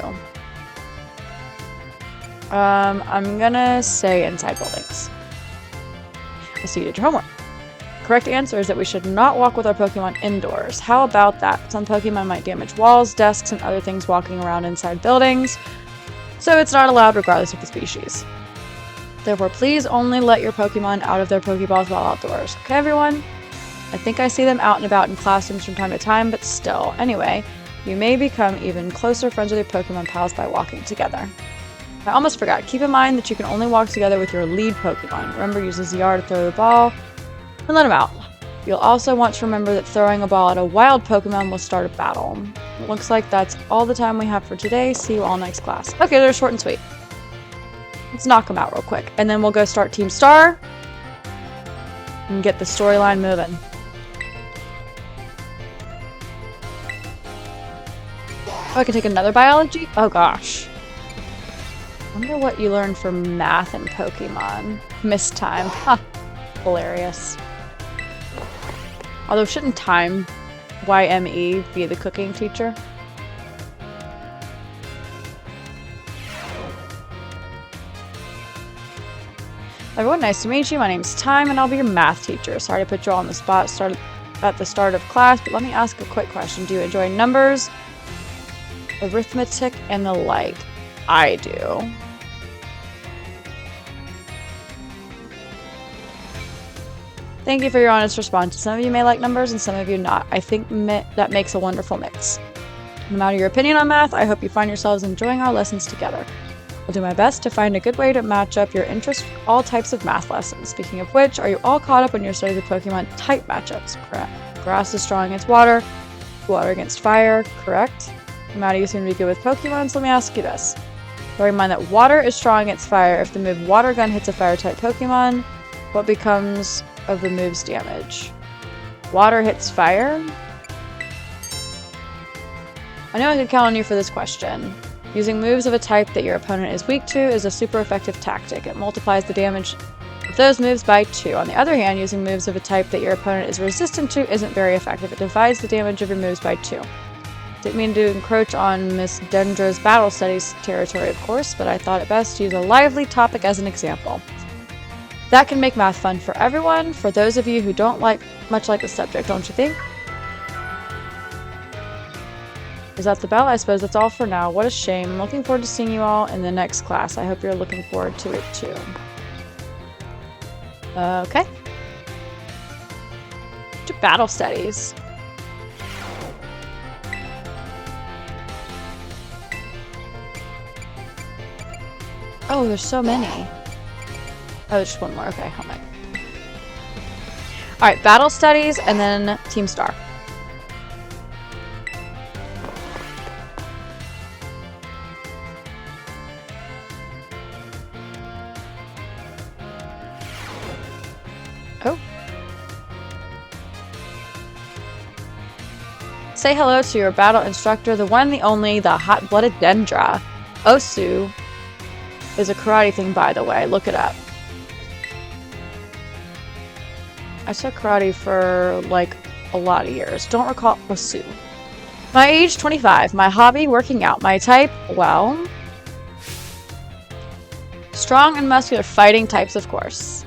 I'm gonna say inside buildings. I see you did your homework. Correct answer is that we should not walk with our Pokemon indoors. How about that? Some Pokemon might damage walls, desks, and other things walking around inside buildings, so it's not allowed regardless of the species. Therefore, please only let your Pokemon out of their Pokeballs while outdoors. Okay, everyone? I think I see them out and about in classrooms from time to time, but still. Anyway, you may become even closer friends with your Pokemon pals by walking together. I almost forgot. Keep in mind that you can only walk together with your lead Pokemon. Remember, use the ZR to throw the ball and let them out. You'll also want to remember that throwing a ball at a wild Pokemon will start a battle. It looks like that's all the time we have for today. See you all next class. Okay, they're short and sweet. Let's knock them out real quick. And then we'll go start Team Star and get the storyline moving. Oh, I can take another biology? Oh gosh. Wonder what you learned for math and Pokemon. Missed time. Ha! Hilarious. Although shouldn't time, YME, be the cooking teacher? Everyone, nice to meet you. My name's Time, and I'll be your math teacher. Sorry to put you all on the spot at the start of class, but let me ask a quick question. Do you enjoy numbers, arithmetic, and the like? I do. Thank you for your honest response. Some of you may like numbers and some of you not. I think that makes a wonderful mix. No matter your opinion on math, I hope you find yourselves enjoying our lessons together. I'll do my best to find a good way to match up your interest with all types of math lessons. Speaking of which, are you all caught up on your studies of Pokemon type matchups? Correct. Grass is strong against water, water against fire, correct? Maddie, you seem to be good with Pokemon, so let me ask you this. Bear in mind that water is strong against fire. If the move Water Gun hits a fire-type Pokemon, what becomes of the move's damage? Water hits fire? I know I could count on you for this question. Using moves of a type that your opponent is weak to is a super effective tactic. It multiplies the damage of those moves by 2. On the other hand, using moves of a type that your opponent is resistant to isn't very effective. It divides the damage of your moves by 2. Didn't mean to encroach on Miss Dendra's battle studies territory, of course, but I thought it best to use a lively topic as an example. That can make math fun for everyone, for those of you who don't much like the subject, don't you think? Is that the bell? I suppose that's all for now. What a shame. I'm looking forward to seeing you all in the next class. I hope you're looking forward to it too. Okay. To battle studies. Oh, there's so many. Oh, there's just one more. Okay, how am I? Alright, battle studies and then Team Star. Oh. Say hello to your battle instructor, the one, the only, the hot-blooded Dendra. Osu is a karate thing, by the way. Look it up. I took karate for, like, a lot of years. Don't recall Osu. My age, 25. My hobby, working out. My type, well... strong and muscular fighting types, of course.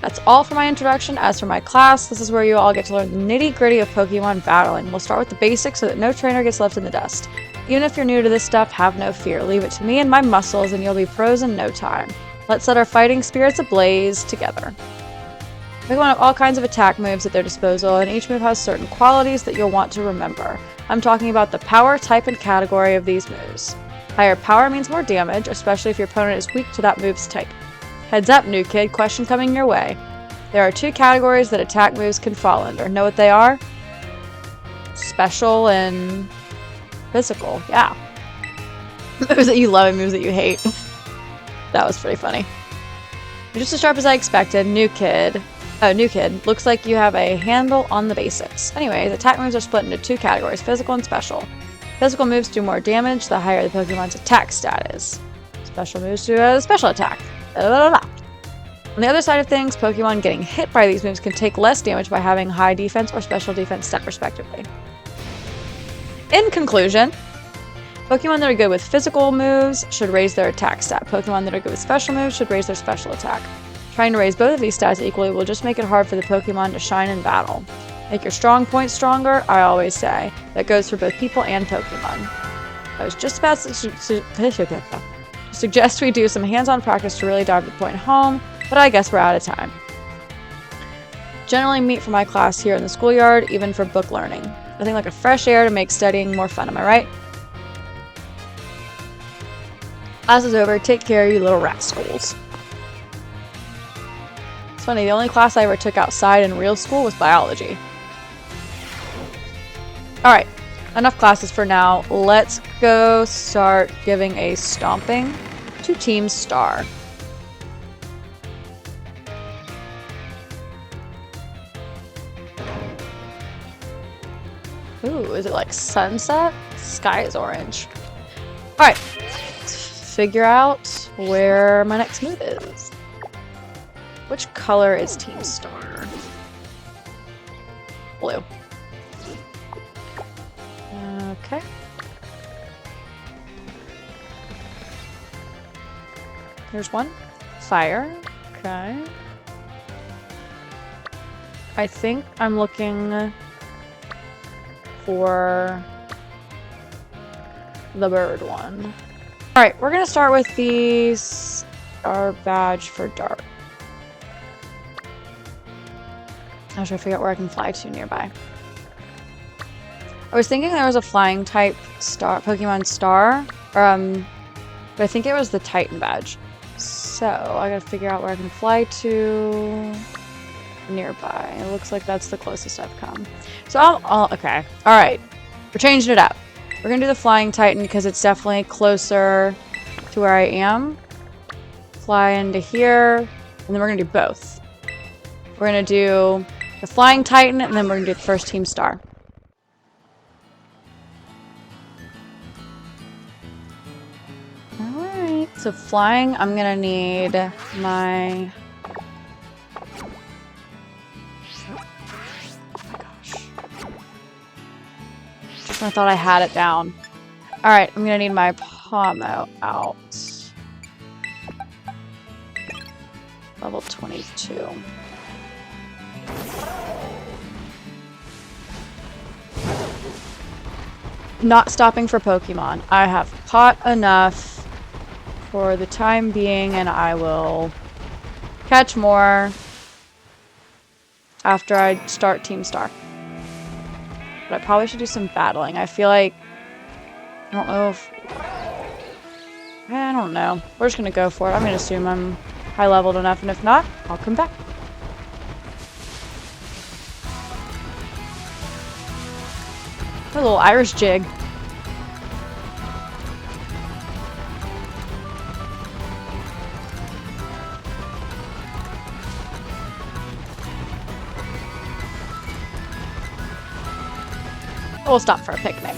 That's all for my introduction. As for my class, this is where you all get to learn the nitty-gritty of Pokemon battling. We'll start with the basics so that no trainer gets left in the dust. Even if you're new to this stuff, have no fear. Leave it to me and my muscles and you'll be pros in no time. Let's set our fighting spirits ablaze together. Pokemon have all kinds of attack moves at their disposal, and each move has certain qualities that you'll want to remember. I'm talking about the power, type, and category of these moves. Higher power means more damage, especially if your opponent is weak to that move's type. Heads up, new kid, question coming your way. There are 2 categories that attack moves can fall under. Know what they are? Special and physical, yeah. Moves that you love and moves that you hate. That was pretty funny. You're just as sharp as I expected. New kid. Oh, new kid. Looks like you have a handle on the basics. Anyways, attack moves are split into 2 categories, physical and special. Physical moves do more damage the higher the Pokemon's attack stat is. Special moves do a special attack. On the other side of things, Pokemon getting hit by these moves can take less damage by having high defense or special defense stat respectively. In conclusion, Pokemon that are good with physical moves should raise their attack stat. Pokemon that are good with special moves should raise their special attack. Trying to raise both of these stats equally will just make it hard for the Pokemon to shine in battle. Make your strong points stronger, I always say. That goes for both people and Pokemon. I was just about to suggest we do some hands-on practice to really drive the point home, but I guess we're out of time. Generally meet for my class here in the schoolyard, even for book learning. Nothing like a fresh air to make studying more fun, am I right? Class is over, take care, you little rascals. It's funny, the only class I ever took outside in real school was biology. Alright, enough classes for now. Let's go start giving a stomping to Team Star. Ooh, is it like sunset? Sky is orange. Alright. Figure out where my next move is. Which color is Team Star? Blue. Okay. Here's one. Fire. Okay. I think I'm looking for the bird one. Alright, we're gonna start with the star badge for dark. I was trying to figure out where I can fly to nearby. I was thinking there was a flying type star, Pokemon Star, but I think it was the Titan badge. So I gotta figure out where I can fly to nearby. It looks like that's the closest I've come. So okay. Alright. We're changing it up. We're gonna do the Flying Titan because it's definitely closer to where I am. Fly into here, and then we're gonna do both. We're gonna do the Flying Titan, and then we're gonna do the first Team Star. Alright, so flying, I'm gonna need my... I thought I had it down. Alright, I'm gonna need my Pomo out. Level 22. Not stopping for Pokemon. I have caught enough for the time being, and I will catch more after I start Team Star. But I probably should do some battling. I feel like... I don't know if... I don't know. We're just gonna go for it. I'm gonna assume I'm high-leveled enough, and if not, I'll come back. A little Irish jig. We'll stop for a picnic.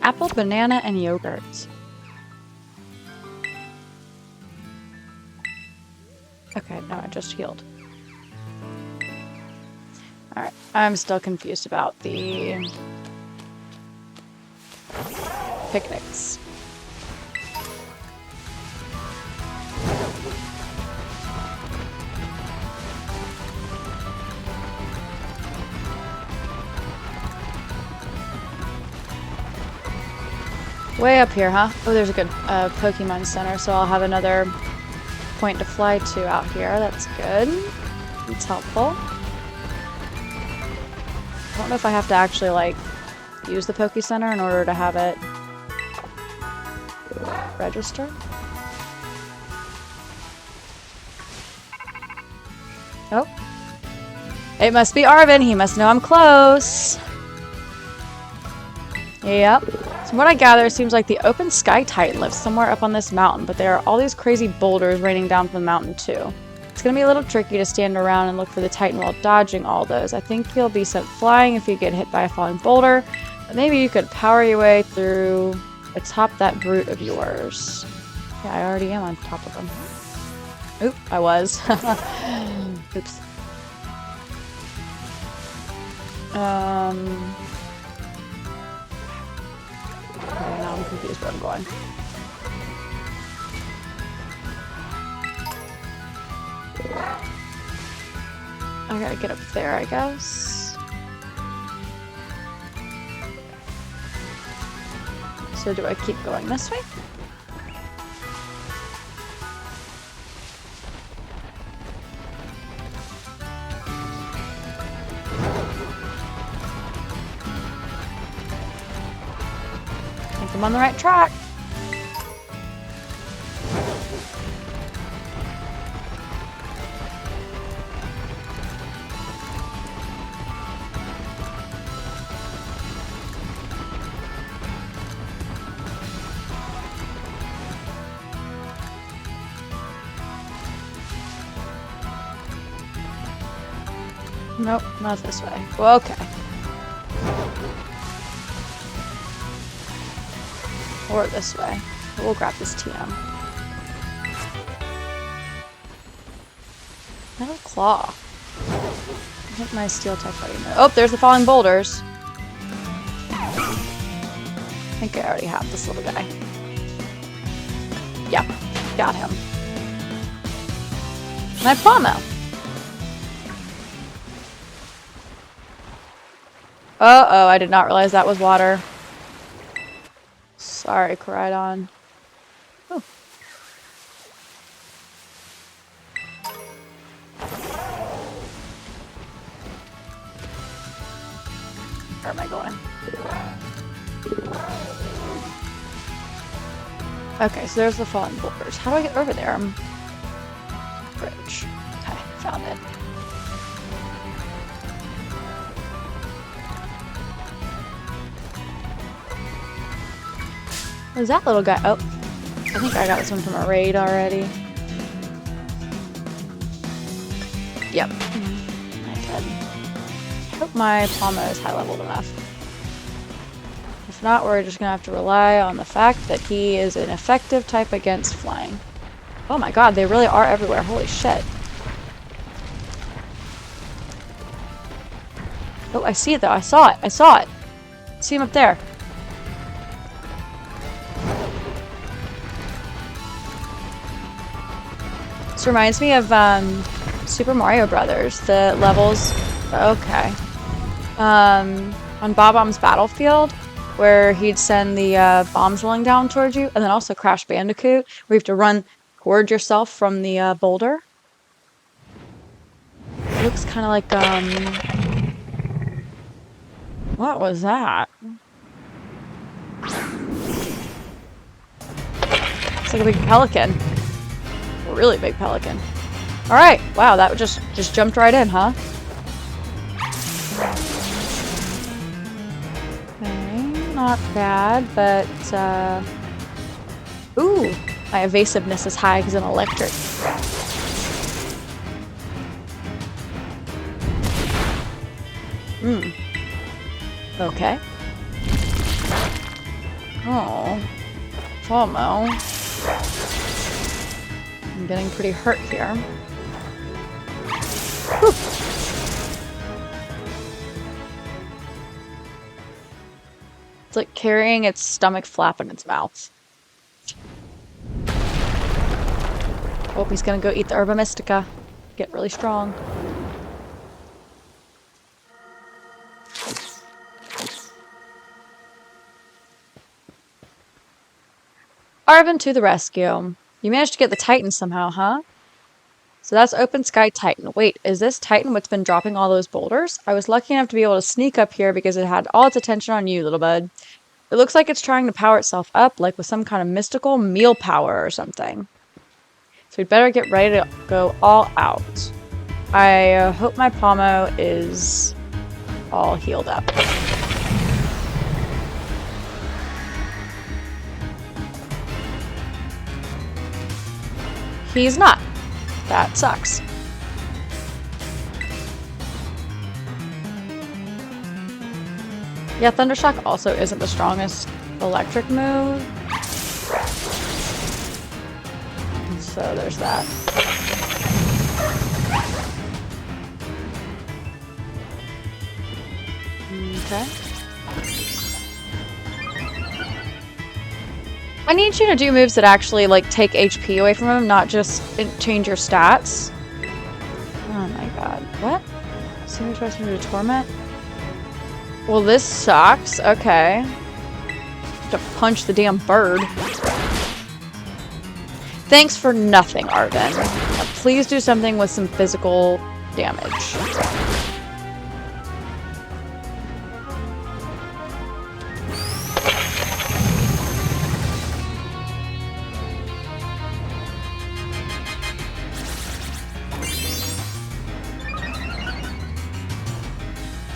Apple, banana, and yogurt. Okay, no, I just healed. Alright, I'm still confused about the picnics. Way up here, huh? Oh, there's a good Pokemon Center, so I'll have another point to fly to out here. That's good. It's helpful. I don't know if I have to actually, like, use the Poke Center in order to have it register. Oh. It must be Arvin. He must know I'm close. Yep. From what I gather, it seems like the Open Sky Titan lives somewhere up on this mountain, but there are all these crazy boulders raining down from the mountain too. It's going to be a little tricky to stand around and look for the Titan while dodging all those. I think you'll be sent flying if you get hit by a falling boulder, but maybe you could power your way through atop that brute of yours. Yeah, I already am on top of him. Oop, I was. Oops. Okay, now I'm confused where I'm going. I gotta get up there, I guess. So do I keep going this way? I'm on the right track. Nope, not this way. Well, okay. Or this way. We'll grab this TM. Metal Claw. I think my steel type buddy knows. Oh, there's the falling boulders. I think I already have this little guy. Yeah, got him. My Pomo. Uh-oh, I did not realize that was water. Sorry, Koraidon. Oh. Where am I going? Okay, so there's the fallen boulders. How do I get over there? Bridge. Okay, found it. Who's that little guy? Oh, I think I got this one from a raid already. Yep. I did. I hope my Pomo is high leveled enough. If not, we're just gonna have to rely on the fact that he is an effective type against flying. Oh my god, they really are everywhere. Holy shit. Oh, I see it though. I saw it. I saw it. See him up there. This reminds me of Super Mario Brothers. The levels. Okay. On Bob-omb's Battlefield, where he'd send the bombs rolling down towards you, and then also Crash Bandicoot, where you have to run toward yourself from the boulder. It looks kind of like, what was that? It's like a big pelican. A really big pelican. Alright, wow, that just jumped right in, huh? Not bad, but, ooh, my evasiveness is high because I'm electric. Okay. Oh. Pomo. I'm getting pretty hurt here. Whew. It's like carrying its stomach flap in its mouth. Oh, he's gonna go eat the Herba Mystica. Get really strong. Arvin to the rescue. You managed to get the Titan somehow, huh? So that's Open Sky Titan. Wait, is this Titan what's been dropping all those boulders? I was lucky enough to be able to sneak up here because it had all its attention on you, little bud. It looks like it's trying to power itself up, like with some kind of mystical meal power or something. So we'd better get ready to go all out. I hope my Pomo is all healed up. He's not. That sucks. Yeah, Thundershock also isn't the strongest electric move. So there's that. Okay. I need you to do moves that actually, like, take HP away from him, not just change your stats. Oh my god. What? Serious Rescue to Torment? Well, this sucks. Okay. Have to punch the damn bird. Thanks for nothing, Arven. Now, please do something with some physical damage.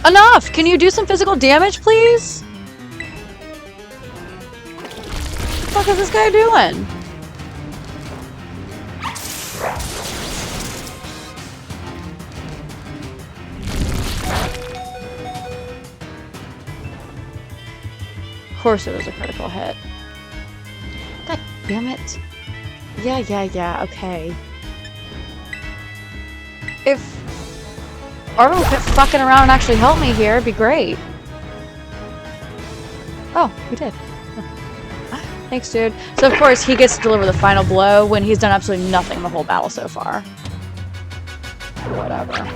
Enough! Can you do some physical damage, please? What the fuck is this guy doing? course it was a critical hit. God damn it. Yeah, okay. If Arven would quit fucking around and actually help me here, it'd be great. Oh, he did. Thanks, dude. So, of course, he gets to deliver the final blow when he's done absolutely nothing the whole battle so far. Whatever.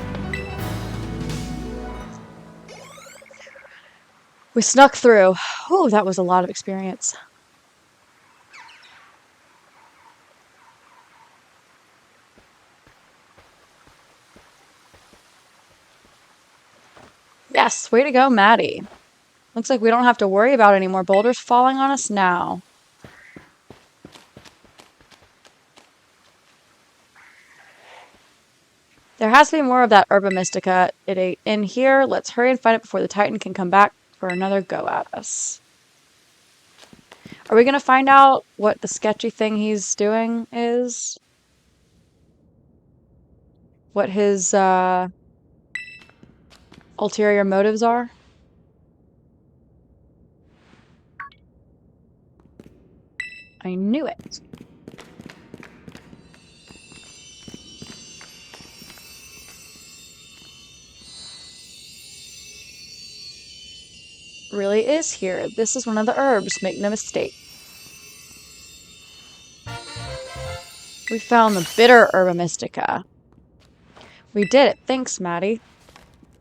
We snuck through. Ooh, that was a lot of experience. Yes, way to go, Maddie. Looks like we don't have to worry about any more boulders falling on us now. There has to be more of that Herba Mystica in here. Let's hurry and find it before the Titan can come back for another go at us. Are we going to find out what the sketchy thing he's doing is? What his ulterior motives are? I knew it. Really is here. This is one of the herbs, make no mistake. We found the bitter Herba Mystica. We did it. Thanks, Maddie.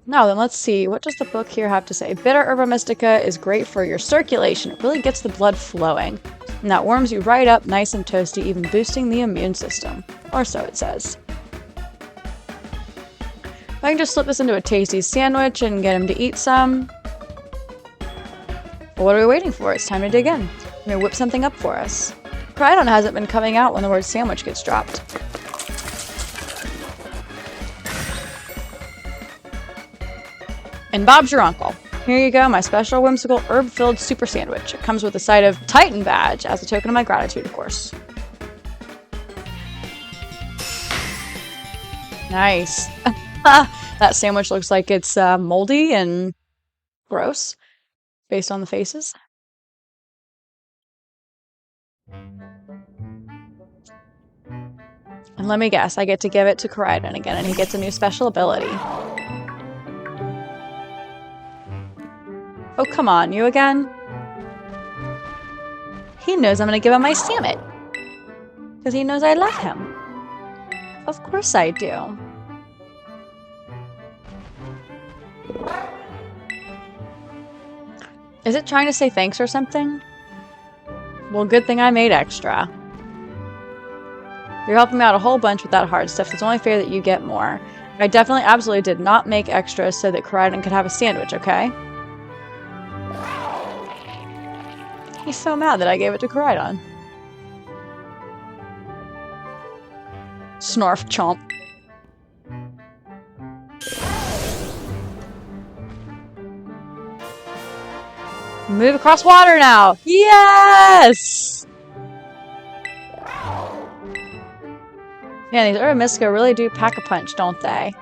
Now then, let's see. What does the book here have to say? Bitter Herba Mystica is great for your circulation. It really gets the blood flowing. And that warms you right up, nice and toasty, even boosting the immune system. Or so it says. If I can just slip this into a tasty sandwich and get him to eat some. Well, what are we waiting for? It's time to dig in. I'm gonna whip something up for us. Crydon hasn't been coming out when the word sandwich gets dropped. And Bob's your uncle. Here you go, my special whimsical herb-filled super sandwich. It comes with a side of Titan badge as a token of my gratitude, of course. Nice. That sandwich looks like it's moldy and gross, based on the faces. And let me guess, I get to give it to Crydon again, and he gets a new special ability. Oh, come on, you again? He knows I'm gonna give him my sandwich. Because he knows I love him. Of course I do. Is it trying to say thanks or something? Well, good thing I made extra. You're helping me out a whole bunch with that hard stuff. It's only fair that you get more. I definitely, absolutely did not make extra so that Crydon could have a sandwich, okay? He's so mad that I gave it to Crydon. Snarf chomp. Move across water now! Yes! Man, these Herba Mystica really do pack a punch, don't they?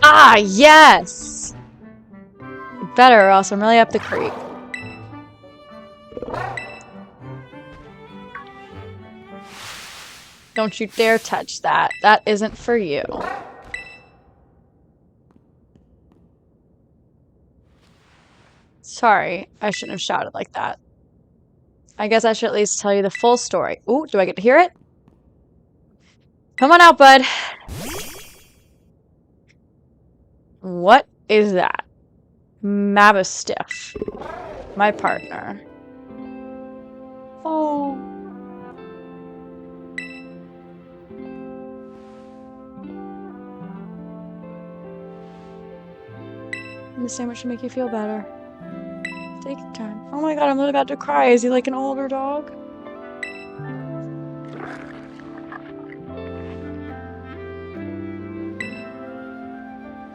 Ah, yes! Better, or else I'm really up the creek. Don't you dare touch that. That isn't for you. Sorry, I shouldn't have shouted like that. I guess I should at least tell you the full story. Ooh, do I get to hear it? Come on out, bud. What is that? Mabastiff. My partner. Oh. The sandwich should make you feel better. Take your time. Oh my god, I'm literally about to cry. Is he like an older dog?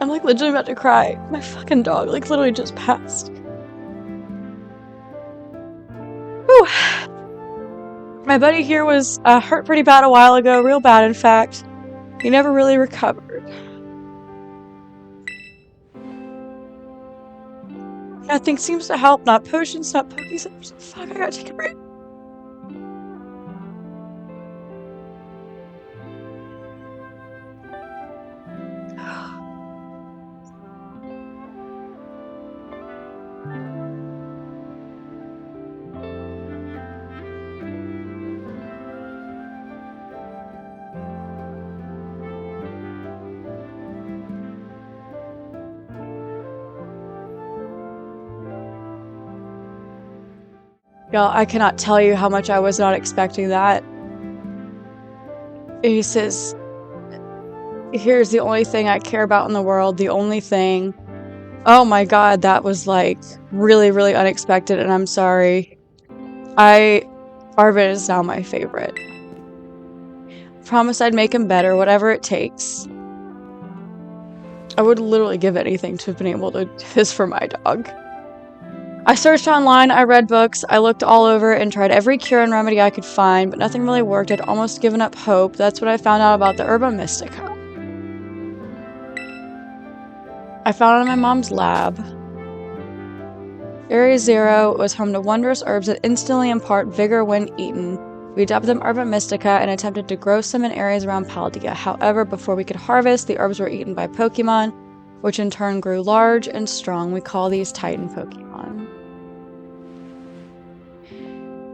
I'm like legitimately about to cry. My fucking dog like literally just passed. Whew. My buddy here was hurt pretty bad a while ago. Real bad, in fact. He never really recovered. Nothing seems to help. Not potions, not Pokéstops. Fuck, I gotta take a break. Y'all, I cannot tell you how much I was not expecting that. He says, here's the only thing I care about in the world, the only thing. Oh my god, that was like really, really unexpected, and I'm sorry. Arvin is now my favorite. Promise I'd make him better, whatever it takes. I would literally give anything to have been able to do this for my dog. I searched online, I read books, I looked all over and tried every cure and remedy I could find, but nothing really worked. I'd almost given up hope. That's when I found out about the Herba Mystica. I found it in my mom's lab. Area 0 was home to wondrous herbs that instantly impart vigor when eaten. We dubbed them Herba Mystica and attempted to grow some in areas around Paldea. However, before we could harvest, the herbs were eaten by Pokemon, which in turn grew large and strong. We call these Titan Pokemon.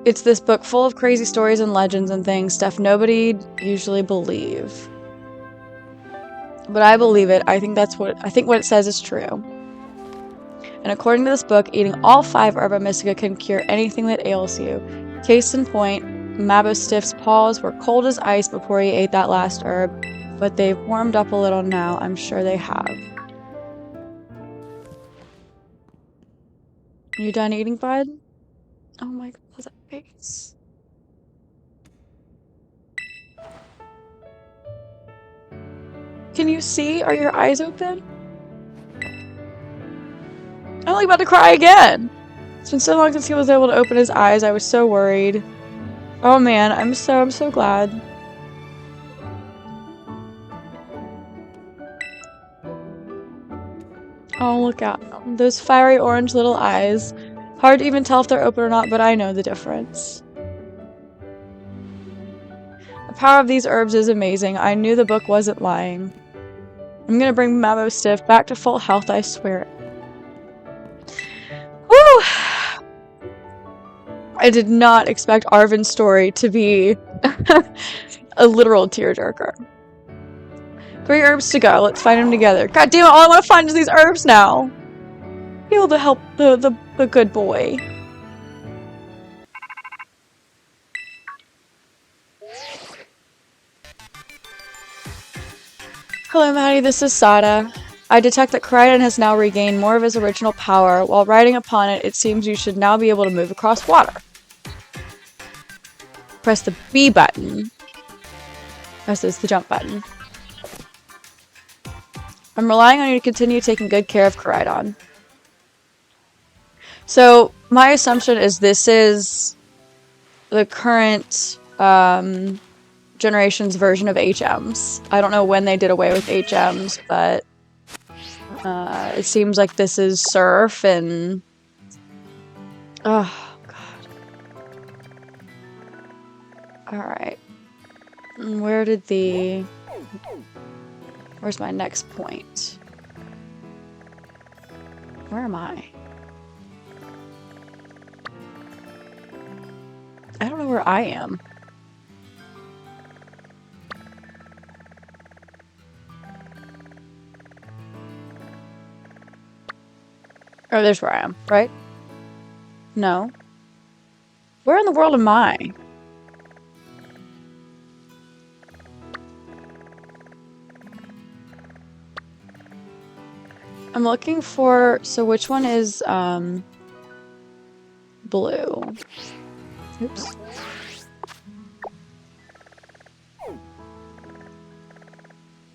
It's this book full of crazy stories and legends and things, stuff nobody usually believe. But I believe it. I think what it says is true. And according to this book, eating all 5 Herba Mystica can cure anything that ails you. Case in point, Mabostiff's paws were cold as ice before he ate that last herb, but they've warmed up a little now. I'm sure they have. You done eating, bud? Oh my god, that face. Can you see? Are your eyes open? I'm like about to cry again. It's been so long since he was able to open his eyes. I was so worried. Oh man, I'm so glad. Oh, look at them. Those fiery orange little eyes. Hard to even tell if they're open or not, but I know the difference. The power of these herbs is amazing. I knew the book wasn't lying. I'm gonna bring Mabostiff back to full health, I swear. Woo! I did not expect Arvin's story to be a literal tearjerker. 3 herbs to go. Let's find them together. God damn it, all I want to find is these herbs now. Be able to help the good boy. Hello, Maddie. This is Sada. I detect that Koraidon has now regained more of his original power. While riding upon it, it seems you should now be able to move across water. Press the B button. This is the jump button. I'm relying on you to continue taking good care of Koraidon. So, my assumption is this is the current generation's version of HMs. I don't know when they did away with HMs, but it seems like this is Surf and... Oh, God. Alright. Where's my next point? Where am I? I don't know where I am. Oh, there's where I am, right? No. Where in the world am I? I'm looking for... So which one is, blue? Oops.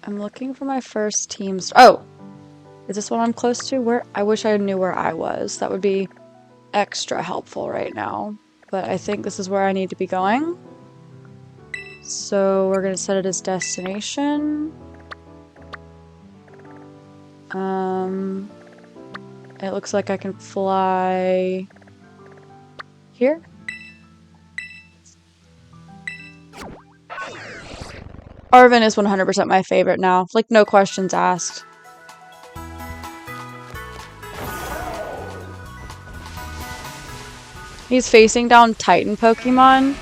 I'm looking for my first team's... Oh! Is this what I'm close to? Where? I wish I knew where I was. That would be extra helpful right now. But I think this is where I need to be going. So we're going to set it as destination. It looks like I can fly here. Arvin is 100% my favorite now. Like, no questions asked. He's facing down Titan Pokemon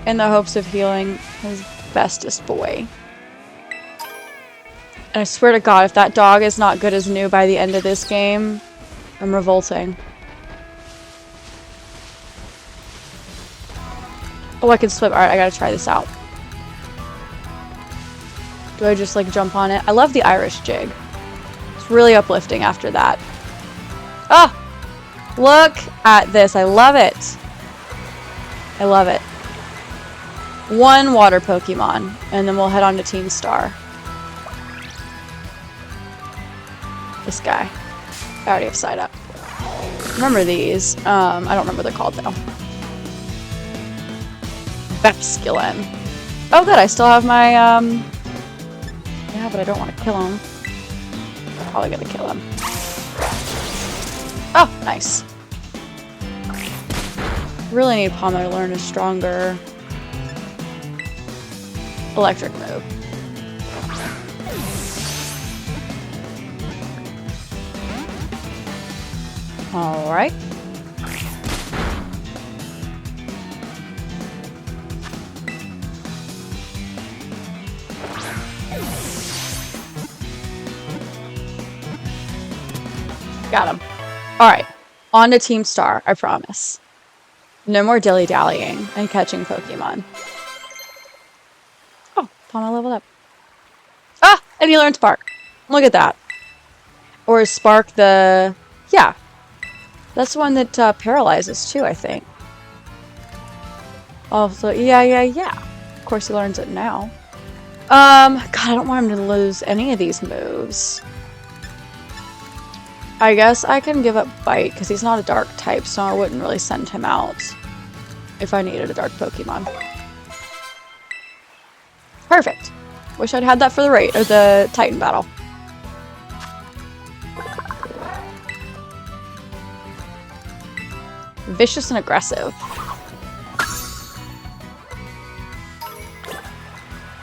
in the hopes of healing his bestest boy. And I swear to God, if that dog is not good as new by the end of this game, I'm revolting. Oh, I can swim. Alright, I gotta try this out. Do I just, like, jump on it? I love the Irish jig. It's really uplifting after that. Ah! Look at this. I love it. I love it. One water Pokemon, and then we'll head on to Team Star. This guy. I already have side up. Remember these. I don't remember what they're called, though. Basculin. Oh, good. I still have my, yeah, but I don't want to kill him. I'm probably gonna kill him. Oh, nice. Really need Palmer to learn a stronger electric move. Alright. Got him. Alright. On to Team Star, I promise. No more dilly-dallying and catching Pokemon. Oh, Palmer leveled up. Ah! And he learned Spark. Look at that. Or is Spark the... Yeah. That's the one that paralyzes too, I think. Also, yeah. Of course he learns it now. God, I don't want him to lose any of these moves. I guess I can give up Bite, because he's not a dark type, so I wouldn't really send him out if I needed a dark Pokemon. Perfect. Wish I'd had that for the raid, or the Titan battle. Vicious and aggressive.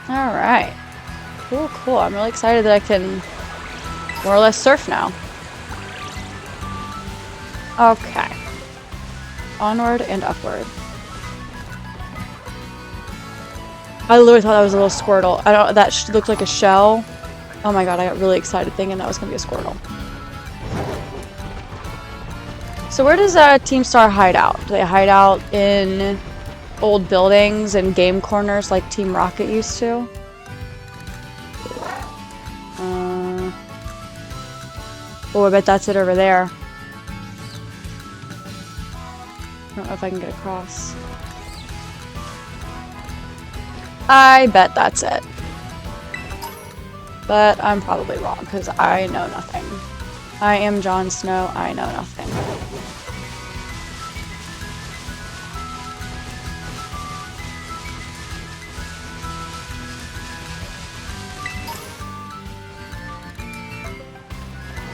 Alright. Cool. I'm really excited that I can more or less surf now. Okay. Onward and upward. I literally thought that was a little Squirtle. That looked like a shell. Oh my god, I got really excited thinking that was gonna be a Squirtle. So where does Team Star hide out? Do they hide out in old buildings and game corners like Team Rocket used to? Oh, I bet that's it over there. I don't know if I can get across. I bet that's it. But I'm probably wrong, because I know nothing. I am Jon Snow, I know nothing.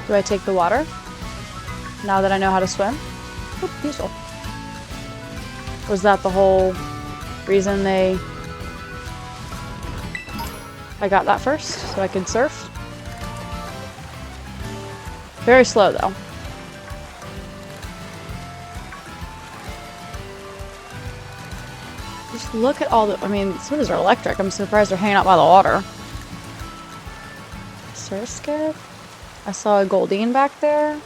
Do I take the water? Now that I know how to swim? Oh, useful. Was that the whole reason I got that first, so I could surf? Very slow, though. Just look at all the... I mean, some of these are electric. I'm surprised they're hanging out by the water. Surskit? I saw a Goldeen back there.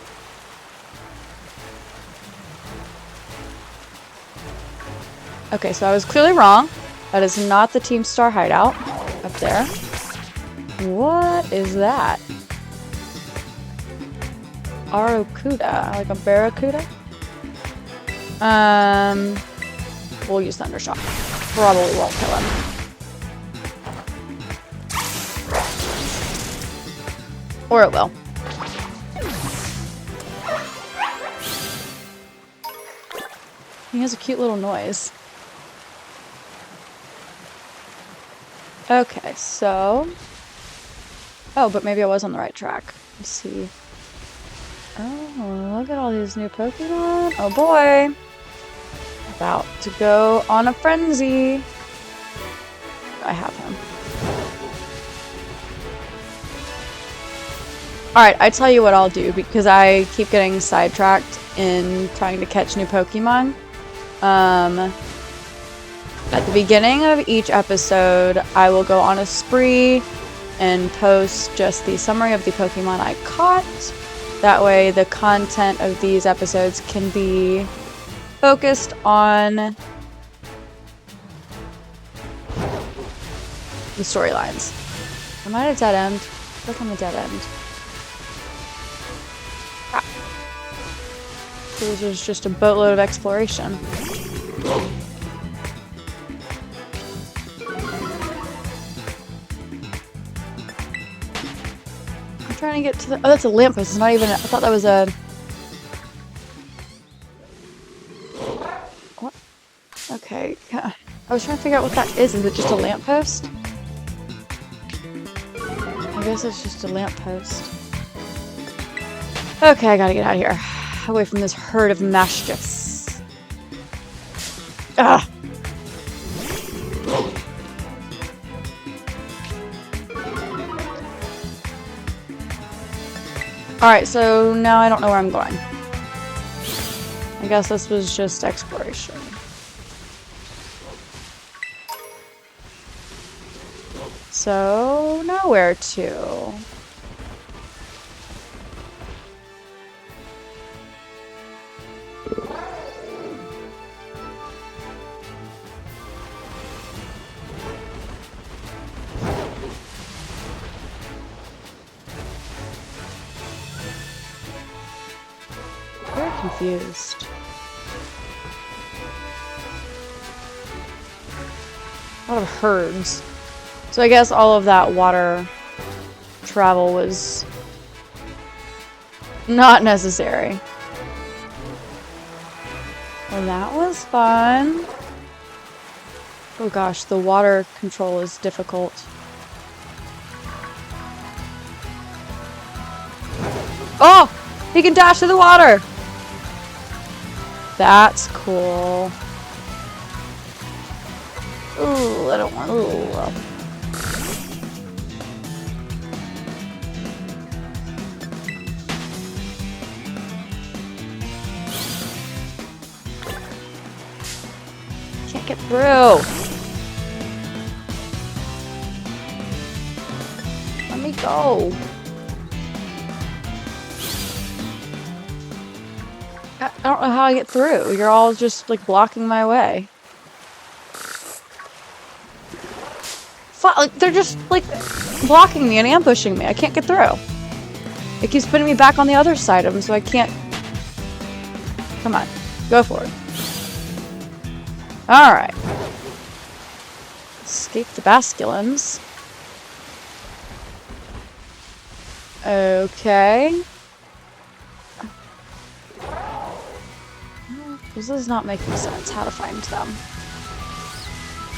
Okay, so I was clearly wrong. That is not the Team Star hideout up there. What is that? Aracuda, like a Barracuda? We'll use Thundershock. Probably won't kill him. Or it will. He has a cute little noise. Okay, so... Oh, but maybe I was on the right track. Let's see. Oh, look at all these new Pokemon. Oh boy. About to go on a frenzy. I have him. Alright, I tell you what I'll do because I keep getting sidetracked in trying to catch new Pokemon. At the beginning of each episode, I will go on a spree and post just the summary of the Pokemon I caught. That way the content of these episodes can be focused on the storylines. Am I at a dead end? I feel like I'm a dead end. Ah. This was just a boatload of exploration. I'm trying to get to the... Oh, that's a lamppost. It's not even... I thought that was a... What? Okay. Yeah. I was trying to figure out what that is. Is it just a lamppost? I guess it's just a lamppost. Okay, I gotta get out of here. Away from this herd of Mastiffs. Ah! Alright, so now I don't know where I'm going. I guess this was just exploration. So, now where to? Very confused. A lot of herds. So I guess all of that water travel was not necessary. Well, that was fun. Oh gosh, the water control is difficult. Oh! He can dash to the water! That's cool. Ooh, I don't want... Ooh. Can't get through. Let me go. I don't know how I get through. You're all just like blocking my way. Like they're just like blocking me and ambushing me. I can't get through. It keeps putting me back on the other side of them, so I can't. Come on, go for it. All right. Escape the Basculins. Okay. This is not making sense. How to find them.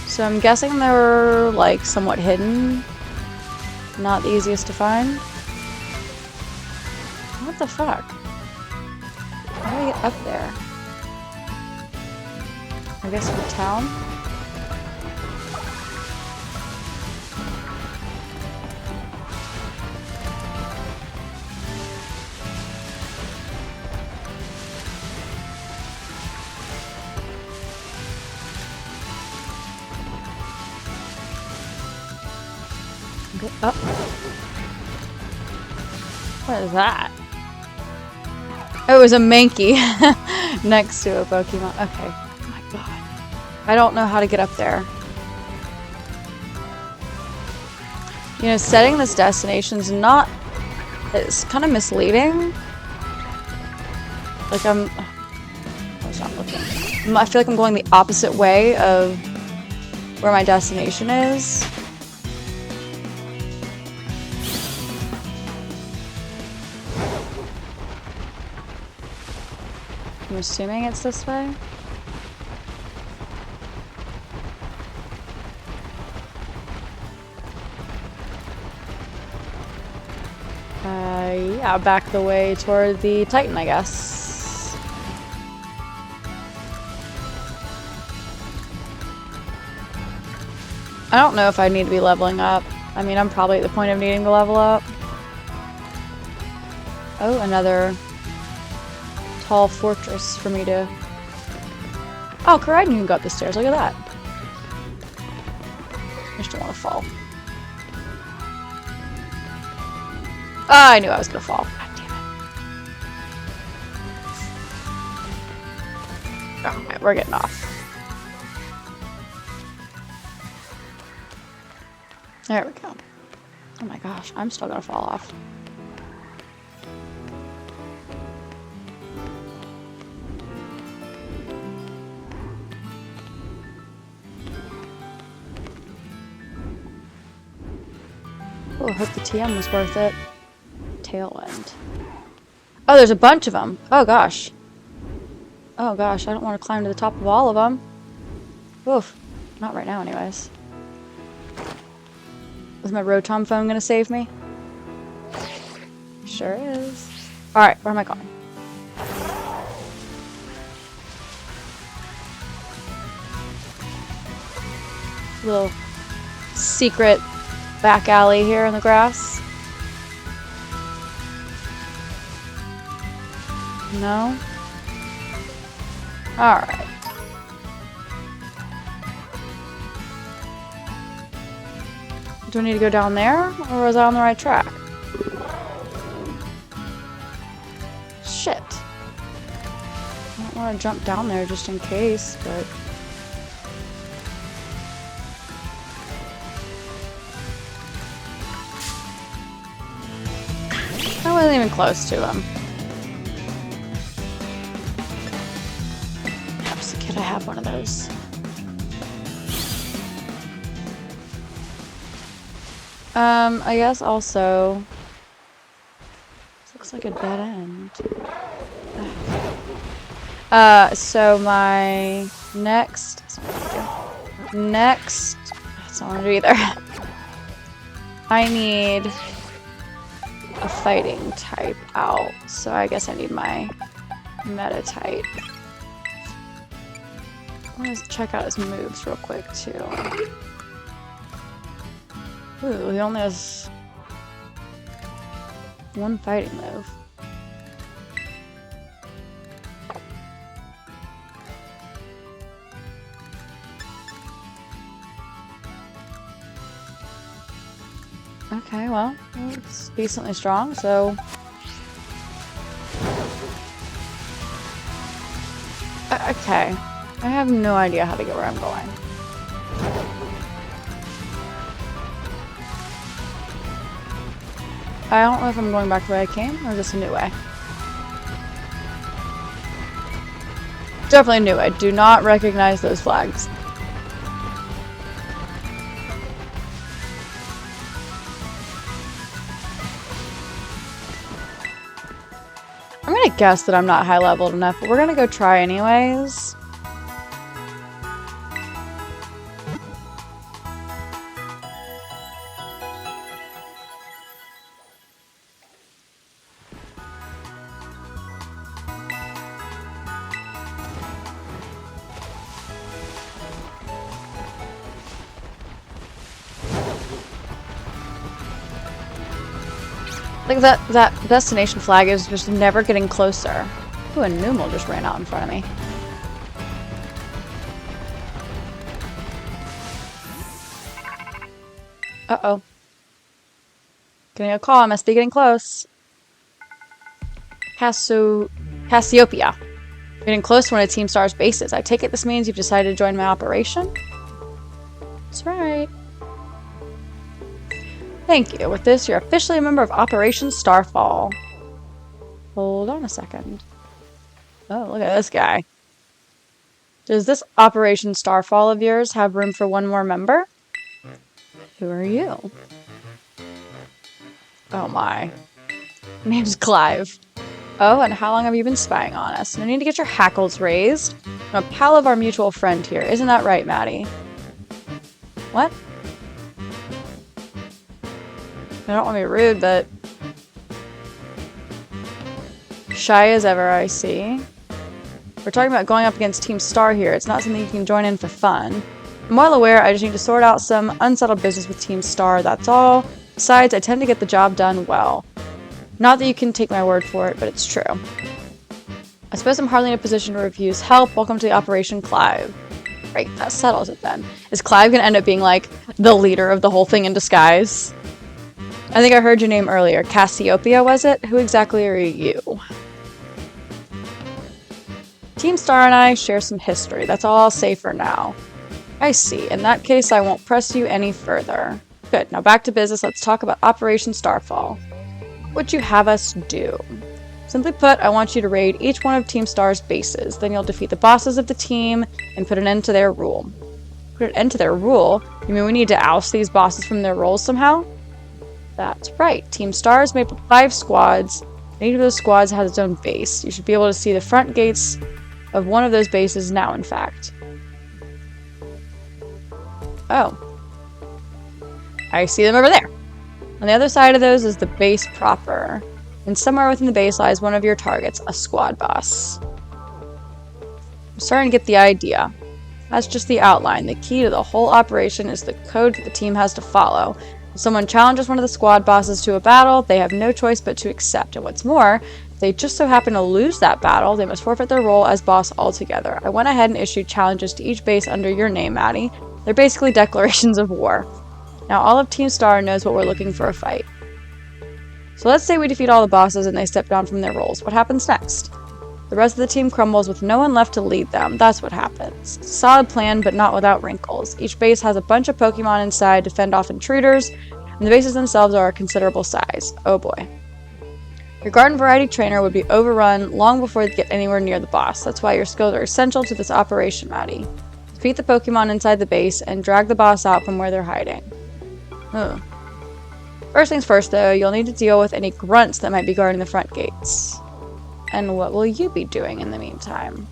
So I'm guessing they're like somewhat hidden. Not the easiest to find. What the fuck? How do I get up there? I guess from town? Up. What is that? Oh, it was a Mankey next to a Pokemon. Okay. Oh my god. I don't know how to get up there. You know, setting this destination's not... It's kind of misleading. Like I was not looking. I feel like I'm going the opposite way of where my destination is. I'm assuming it's this way. Yeah, back the way toward the Titan, I guess. I don't know if I need to be leveling up. I mean, I'm probably at the point of needing to level up. Oh, another tall fortress for me to... Oh, Koraidon can go up the stairs. Look at that. I just don't want to fall. Oh, I knew I was going to fall. God damn it. Alright, we're getting off. There we go. Oh my gosh, I'm still going to fall off. Oh, I hope the TM was worth it. Tailwind. Oh, there's a bunch of them. Oh gosh. Oh gosh, I don't want to climb to the top of all of them. Oof. Not right now anyways. Is my Rotom phone gonna save me? Sure is. Alright, where am I going? Little secret back alley here in the grass. No? Alright. Do I need to go down there? Or was I on the right track? Shit. I don't want to jump down there just in case, but... I wasn't even close to him. Perhaps could I have one of those? I guess also... This looks like a dead end. So my next... That's not what I do either. I need a fighting type out, so I guess I need my meta type. Let's check out his moves real quick too. Ooh, he only has one fighting move. Okay, well, it's decently strong, so... Okay. I have no idea how to get where I'm going. I don't know if I'm going back the way I came, or just a new way. Definitely a new way. Do not recognize those flags. I'm gonna guess that I'm not high leveled enough, but we're gonna go try anyways. Like that destination flag is just never getting closer. Ooh, a Numel just ran out in front of me. Uh-oh. Getting a call, I must be getting close. Cassiopeia. Getting close to one of Team Star's bases. I take it this means you've decided to join my operation? That's right. Thank you. With this, you're officially a member of Operation Starfall. Hold on a second. Oh, look at this guy. Does this Operation Starfall of yours have room for one more member? Who are you? Oh my. Name's Clive. Oh, and how long have you been spying on us? No need to get your hackles raised. I'm a pal of our mutual friend here. Isn't that right, Maddie? What? I don't want to be rude, but Shy as ever, I see. We're talking about going up against Team Star here. It's not something you can join in for fun. I'm well aware I just need to sort out some unsettled business with Team Star, that's all. Besides, I tend to get the job done well. Not that you can take my word for it, but it's true. I suppose I'm hardly in a position to refuse help. Welcome to the Operation Clive. Right, that settles it then. Is Clive gonna end up being, like, the leader of the whole thing in disguise? I think I heard your name earlier. Cassiopeia, was it? Who exactly are you? Team Star and I share some history. That's all I'll say for now. I see. In that case, I won't press you any further. Good. Now back to business. Let's talk about Operation Starfall. What would you have us do? Simply put, I want you to raid each one of Team Star's bases. Then you'll defeat the bosses of the team and put an end to their rule. Put an end to their rule? You mean we need to oust these bosses from their roles somehow? That's right. Team Star is made up of 5 squads. And each of those squads has its own base. You should be able to see the front gates of one of those bases now, in fact. Oh. I see them over there. On the other side of those is the base proper. And somewhere within the base lies one of your targets, a squad boss. I'm starting to get the idea. That's just the outline. The key to the whole operation is the code that the team has to follow. If someone challenges one of the squad bosses to a battle, they have no choice but to accept. And what's more, if they just so happen to lose that battle, they must forfeit their role as boss altogether. I went ahead and issued challenges to each base under your name, Maddie. They're basically declarations of war. Now all of Team Star knows what we're looking for a fight. So let's say we defeat all the bosses and they step down from their roles. What happens next? The rest of the team crumbles with no one left to lead them. That's what happens. It's a solid plan, but not without wrinkles. Each base has a bunch of Pokemon inside to fend off intruders, and the bases themselves are a considerable size. Oh boy. Your garden variety trainer would be overrun long before they get anywhere near the boss. That's why your skills are essential to this operation, Maddie. Defeat the Pokemon inside the base and drag the boss out from where they're hiding. Ugh. First things first, though, you'll need to deal with any grunts that might be guarding the front gates. And what will you be doing in the meantime?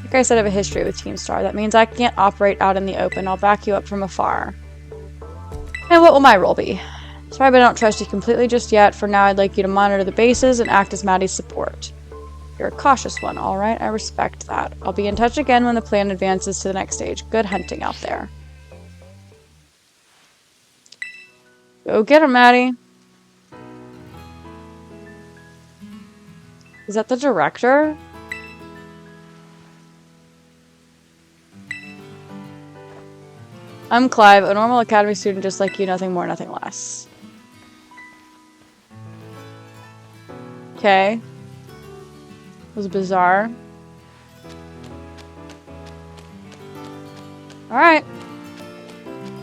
Like I said, I have a history with Team Star. That means I can't operate out in the open. I'll back you up from afar. And what will my role be? Sorry, but I don't trust you completely just yet. For now, I'd like you to monitor the bases and act as Maddie's support. You're a cautious one, alright? I respect that. I'll be in touch again when the plan advances to the next stage. Good hunting out there. Go get him, Maddie. Is that the director? I'm Clive, a normal academy student just like you, nothing more, nothing less. Okay. It was bizarre. Alright.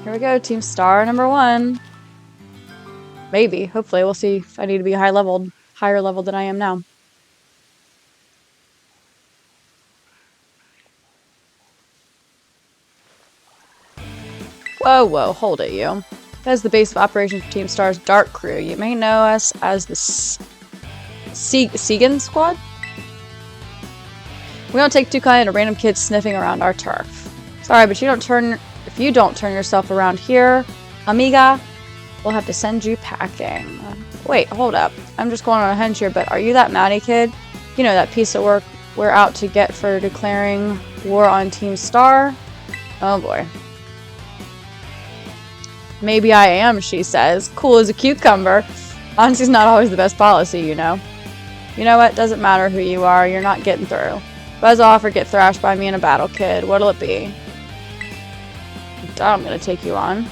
Here we go, Team Star number 1. Maybe. Hopefully. We'll see if I need to be higher level than I am now. Whoa, whoa, hold it, you. That is the base of operations for Team Star's Dark Crew. You may know us as the Segan Squad? We don't take too kindly to random kids sniffing around our turf. Sorry, but if you don't turn yourself around here, amiga, we'll have to send you packing. Wait, hold up. I'm just going on a hunch here, but are you that Maddie kid? You know, that piece of work we're out to get for declaring war on Team Star? Oh boy. Maybe I am, she says. Cool as a cucumber. Honesty's not always the best policy, you know. You know what? Doesn't matter who you are. You're not getting through. Buzz off or get thrashed by me in a battle, kid. What'll it be? I'm gonna take you on.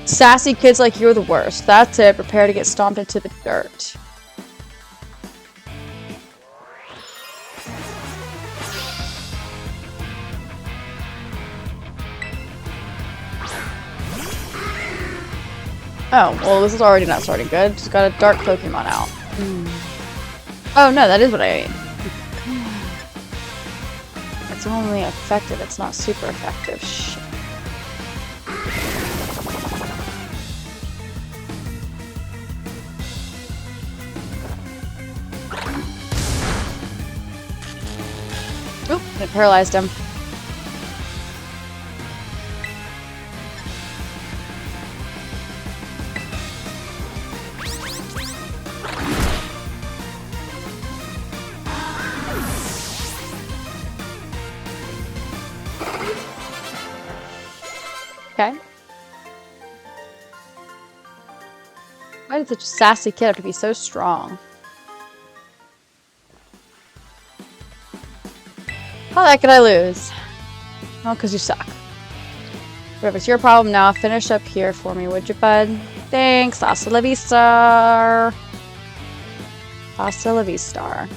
Sassy kids like you are the worst. That's it. Prepare to get stomped into the dirt. Oh, well, this is already not starting good. Just got a dark Pokemon out. Oh, no, that is what I ate. It's only effective. It's not super effective. Shit. Oop, it paralyzed him. Why did such a sassy kid have to be so strong? How the heck could I lose? Well, because you suck. Whatever, it's your problem now. Finish up here for me, would you, bud? Thanks. Hasta la vista. Hasta la vista.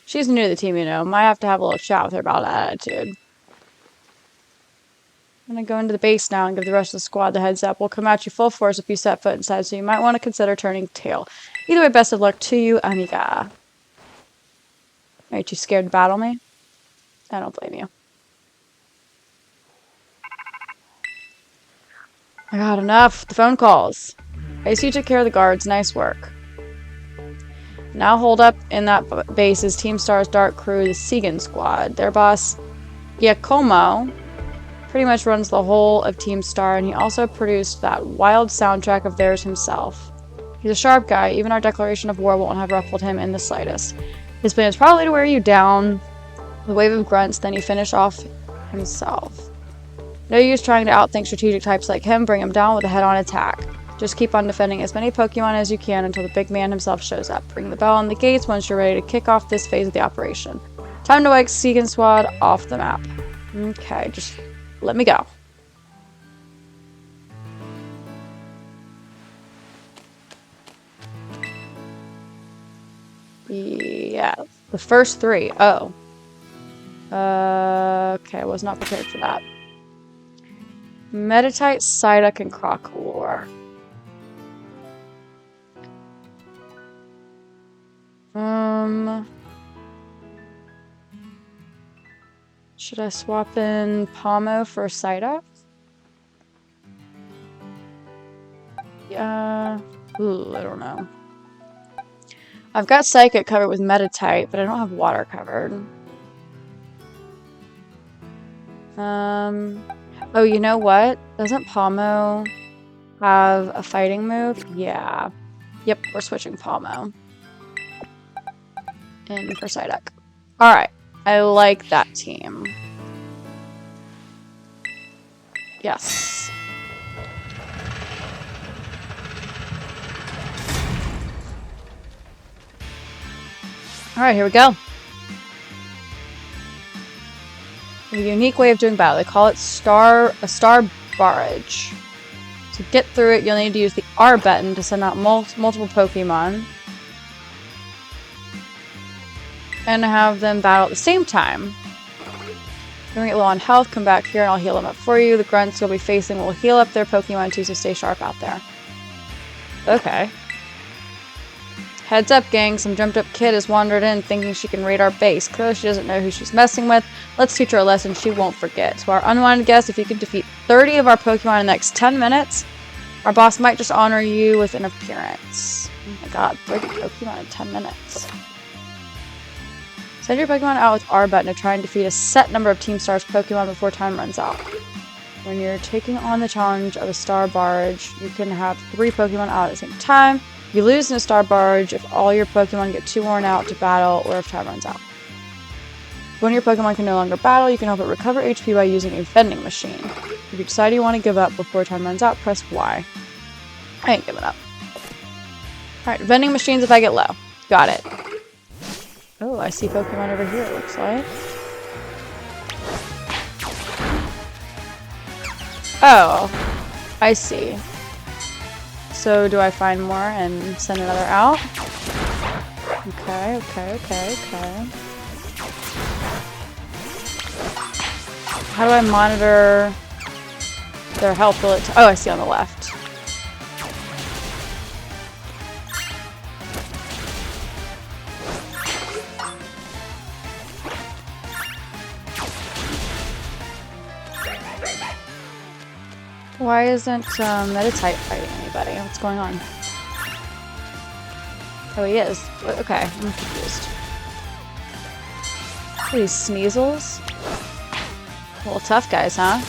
She's new to the team, you know. Might have to have a little chat with her about attitude. I'm gonna go into the base now and give the rest of the squad the heads up. We'll come at you full force if you set foot inside, so you might want to consider turning tail. Either way, best of luck to you, amiga. Aren't you scared to battle me? I don't blame you. I got enough. The phone calls. I see you took care of the guards. Nice work. Now hold up in that base is Team Star's Dark Crew, the Segan Squad. Their boss, Giacomo, pretty much runs the whole of Team Star, and he also produced that wild soundtrack of theirs himself. He's a sharp guy. Even our declaration of war won't have ruffled him in the slightest. His plan is probably to wear you down with a wave of grunts, then he finish off himself. No use trying to outthink strategic types like him. Bring him down with a head-on attack. Just keep on defending as many Pokemon as you can until the big man himself shows up. Ring the bell on the gates once you're ready to kick off this phase of the operation. Time to wake Segan Squad off the map. Okay, just let me go. Yeah, the first three. Oh. Okay, I was not prepared for that. Meditite, Psyduck, and Crocodile. Should I swap in Pomo for Psyduck? Yeah. Ooh, I don't know. I've got Psychic covered with Meditite, but I don't have Water covered. Oh, you know what? Doesn't Pomo have a fighting move? Yeah. Yep, we're switching Pomo. In for Psyduck. Alright. I like that team. Yes. Alright, here we go. A unique way of doing battle. They call it a star barrage. To get through it, you'll need to use the R button to send out multiple Pokemon. And have them battle at the same time. If you get low on health, come back here and I'll heal them up for you. The grunts you'll be facing will heal up their Pokemon too, so stay sharp out there. Okay. Heads up, gang. Some jumped-up kid has wandered in thinking she can raid our base. Clearly she doesn't know who she's messing with. Let's teach her a lesson she won't forget. To our unwanted guest, if you can defeat 30 of our Pokemon in the next 10 minutes, our boss might just honor you with an appearance. Oh my god, 30 Pokemon in 10 minutes. Send your Pokemon out with R button to try and defeat a set number of Team Star's Pokemon before time runs out. When you're taking on the challenge of a Star Barrage, you can have 3 Pokemon out at the same time. You lose in a Star Barrage if all your Pokemon get too worn out to battle or if time runs out. When your Pokemon can no longer battle, you can help it recover HP by using a vending machine. If you decide you want to give up before time runs out, press Y. I ain't giving up. Alright, vending machines if I get low. Got it. Oh, I see Pokemon over here, it looks like. Oh, I see. So do I find more and send another out? Okay. How do I monitor their health? Oh, I see on the left. Why isn't Meditite fighting anybody? What's going on? Oh, he is. Okay, I'm confused. These Sneasels? Little tough guys, huh?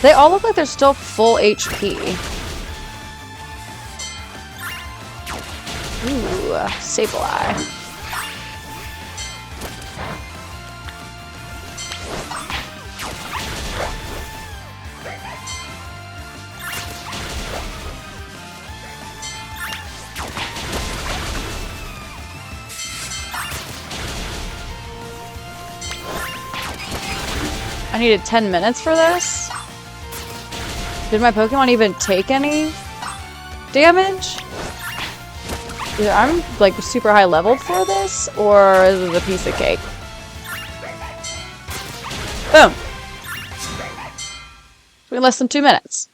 They all look like they're still full HP. Ooh, Sableye. I needed 10 minutes for this? Did my Pokemon even take any damage? Either I'm like super high leveled for this, or is it a piece of cake? Boom! In less than 2 minutes.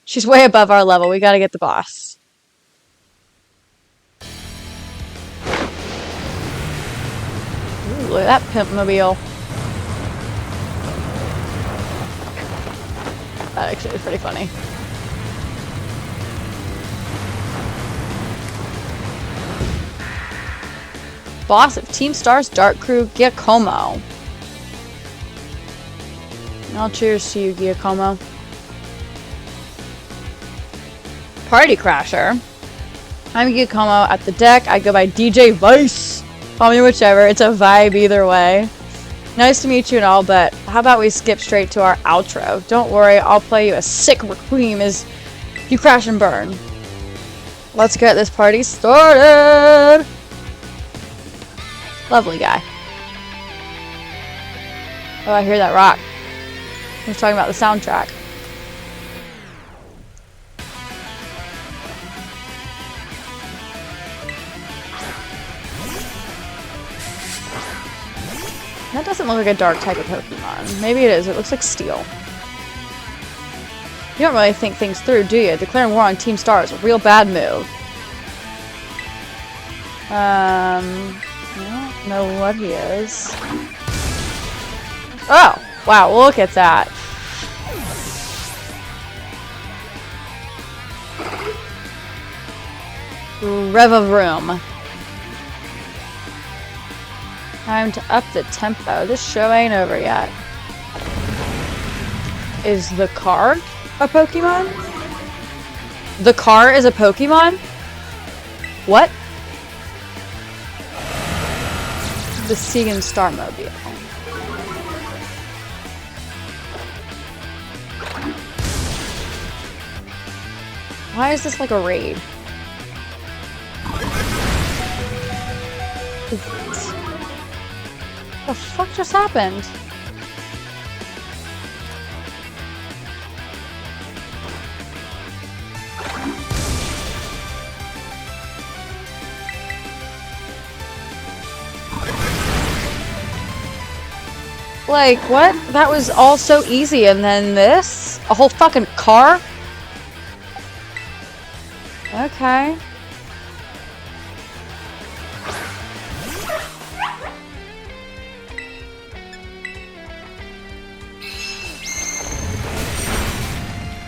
She's way above our level. We gotta get the boss. Ooh, look at that pimp mobile. That actually is pretty funny. Boss of Team Star's Dark Crew, Giacomo. I'll cheers to you, Giacomo. Party Crasher. I'm Giacomo. At the deck, I go by DJ Vice. Call me whichever. It's a vibe either way. Nice to meet you and all, but how about we skip straight to our outro? Don't worry, I'll play you a sick requiem as you crash and burn. Let's get this party started! Lovely guy. Oh, I hear that rock. He's talking about the soundtrack. That doesn't look like a dark type of Pokemon. Maybe it is. It looks like steel. You don't really think things through, do you? Declaring war on Team Star is a real bad move. I don't know what he is. Oh! Wow, look at that. Revavroom. Time to up the tempo. This show ain't over yet. Is the car a Pokemon? The car is a Pokemon? What? The Segan Starmobile. Why is this like a raid? What the fuck just happened? Like, what? That was all so easy, and then this? A whole fucking car? Okay.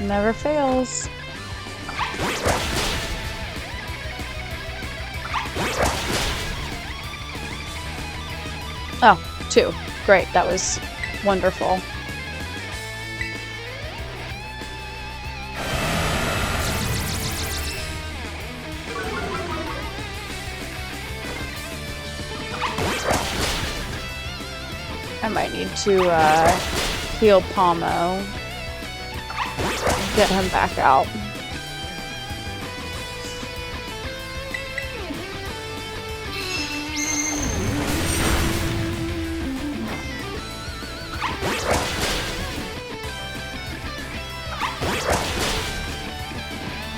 Never fails. Oh, 2. Great, that was wonderful. I might need to heal Palmo. Get him back out.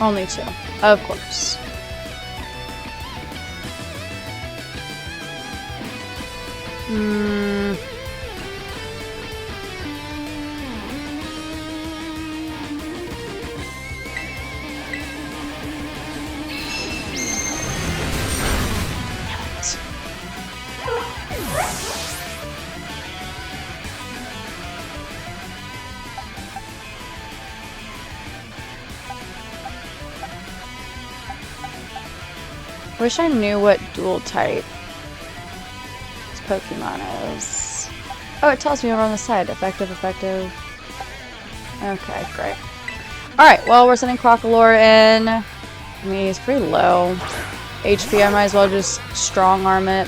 Only 2, of course. Wish I knew what dual type this Pokemon is. Oh, it tells me over on the side. Effective, effective. Okay, great. Alright, well, we're sending Crocalor in. I mean, he's pretty low HP. I might as well just strong arm it.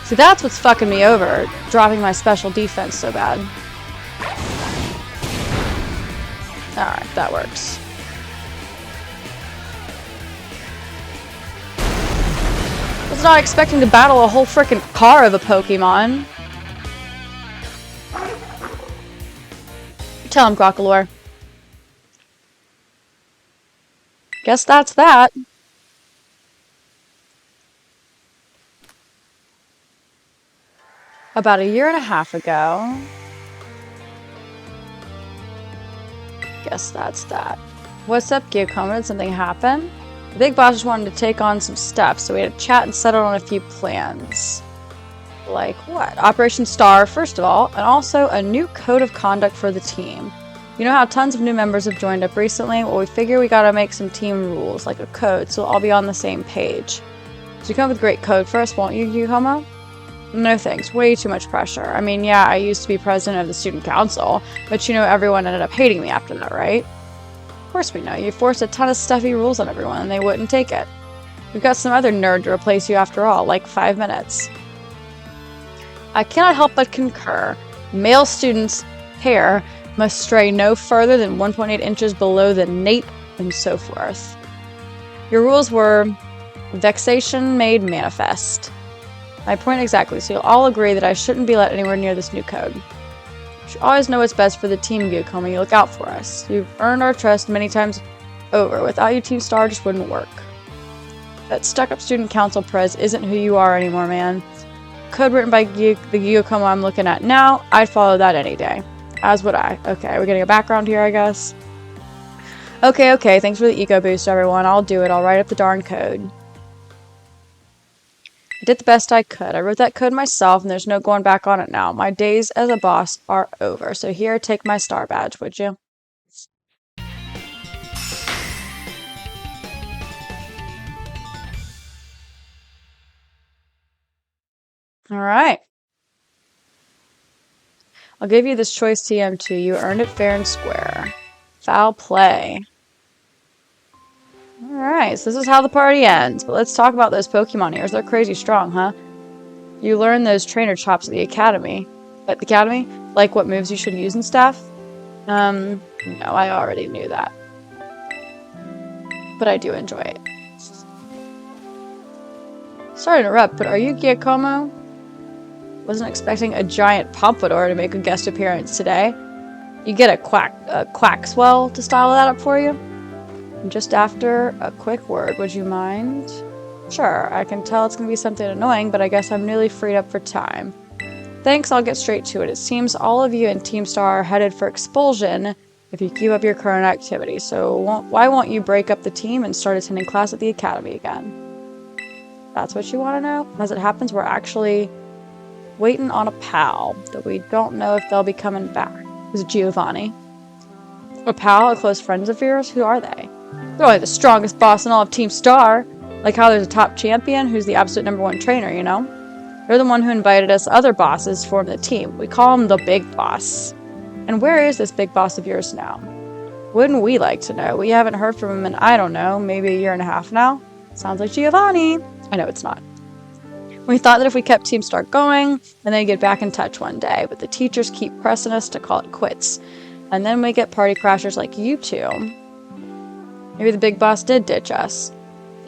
See, that's what's fucking me over. Dropping my special defense so bad. Alright, that works. was not expecting to battle a whole frickin' car of a Pokemon. Tell him, Crocalor. Guess that's that. About a year and a half ago. Guess that's that. What's up, Giacomo? Did something happen? The big boss just wanted to take on some stuff, so we had a chat and settled on a few plans. Like what? Operation Star, first of all, and also a new code of conduct for the team. You know how tons of new members have joined up recently? Well, we figure we gotta make some team rules, like a code, so we'll all be on the same page. So you come up with a great code for us, won't you, Giacomo? No thanks, way too much pressure. I mean, yeah, I used to be president of the student council, but you know everyone ended up hating me after that, right? Of course we know. You forced a ton of stuffy rules on everyone and they wouldn't take it. We've got some other nerd to replace you after all, like 5 minutes. I cannot help but concur. Male students' hair must stray no further than 1.8 inches below the nape and so forth. Your rules were vexation made manifest. My point exactly, so you'll all agree that I shouldn't be let anywhere near this new code. You should always know what's best for the team, Giacomo. You look out for us. You've earned our trust many times over. Without you, Team Star just wouldn't work. That stuck-up student council prez isn't who you are anymore, man. Code written by the Giacomo I'm looking at now, I'd follow that any day. As would I. Okay, we're getting a background here, I guess. Okay, thanks for the eco boost, everyone. I'll do it. I'll write up the darn code. I did the best I could. I wrote that code myself, and there's no going back on it now. My days as a boss are over. So here, take my star badge, would you? Alright. I'll give you this choice TM too. You earned it fair and square. Foul play. Alright, so this is how the party ends. But let's talk about those Pokemon ears. They're crazy strong, huh? You learned those trainer chops at the academy. At the academy? Like what moves you should use and stuff? No, I already knew that. But I do enjoy it. Sorry to interrupt, but are you Giacomo? Wasn't expecting a giant pompadour to make a guest appearance today. You get a quackswell to style that up for you? And just after a quick word, would you mind? Sure, I can tell it's going to be something annoying, but I guess I'm newly freed up for time. Thanks, I'll get straight to it. It seems all of you and Team Star are headed for expulsion if you keep up your current activity, so why won't you break up the team and start attending class at the academy again? That's what you want to know? As it happens, we're actually waiting on a pal that we don't know if they'll be coming back. Is it Giovanni? A pal, a close friend of yours? Who are they? They're only the strongest boss in all of Team Star. Like how there's a top champion who's the absolute #1 trainer, you know? They're the one who invited us other bosses to form the team. We call him the Big Boss. And where is this Big Boss of yours now? Wouldn't we like to know? We haven't heard from him in, I don't know, maybe a year and a half now? Sounds like Giovanni. I know it's not. We thought that if we kept Team Star going, then they'd get back in touch one day, but the teachers keep pressing us to call it quits. And then we get party crashers like you two. Maybe the Big Boss did ditch us.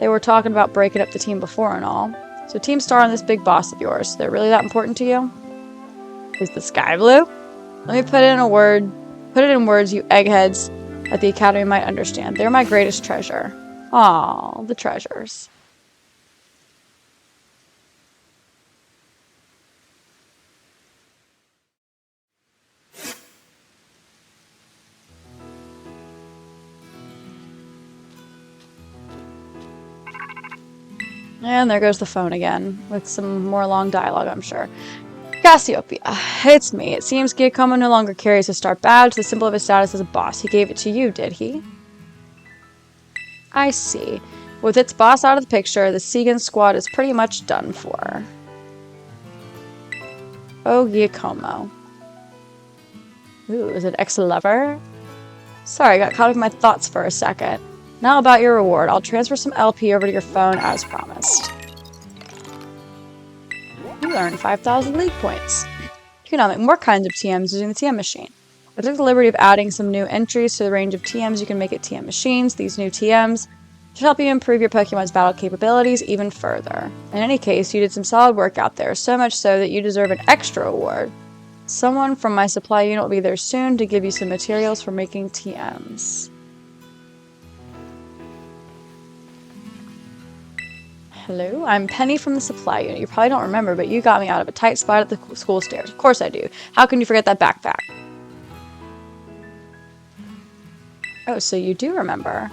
They were talking about breaking up the team before and all. So Team Star and this Big Boss of yours, they're really that important to you? Is the sky blue? Let me put it in words you eggheads at the academy might understand. They're my greatest treasure. Aw, the treasures. And there goes the phone again, with some more long dialogue, I'm sure. Cassiopeia, it's me. It seems Giacomo no longer carries his star badge, the symbol of his status as a boss. He gave it to you, did he? I see. With its boss out of the picture, the Segan squad is pretty much done for. Oh, Giacomo. Ooh, is it ex-lover? Sorry, I got caught up in my thoughts for a second. Now about your reward. I'll transfer some LP over to your phone as promised. You earned 5,000 league points. You can now make more kinds of TMs using the TM machine. I took the liberty of adding some new entries to the range of TMs you can make at TM machines. These new TMs should help you improve your Pokemon's battle capabilities even further. In any case, you did some solid work out there, so much so that you deserve an extra award. Someone from my supply unit will be there soon to give you some materials for making TMs. Hello, I'm Penny from the supply unit. You probably don't remember, but you got me out of a tight spot at the school stairs. Of course I do. How can you forget that backpack? Oh, so you do remember.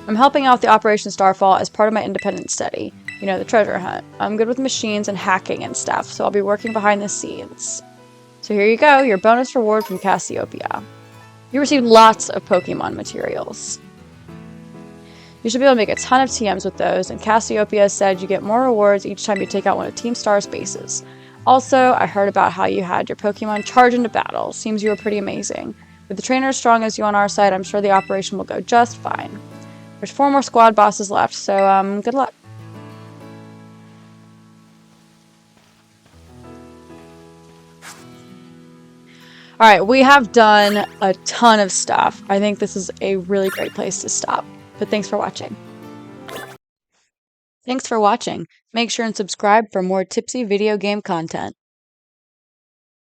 I'm helping out with the Operation Starfall as part of my independent study. You know, the treasure hunt. I'm good with machines and hacking and stuff, so I'll be working behind the scenes. So here you go, your bonus reward from Cassiopeia. You received lots of Pokemon materials. You should be able to make a ton of TMs with those, and Cassiopeia said you get more rewards each time you take out one of Team Star's bases. Also, I heard about how you had your Pokemon charge into battle. Seems you were pretty amazing. With the trainer as strong as you on our side, I'm sure the operation will go just fine. There's 4 more squad bosses left, so good luck. Alright, we have done a ton of stuff. I think this is a really great place to stop. But thanks for watching. Thanks for watching. Make sure and subscribe for more tipsy video game content.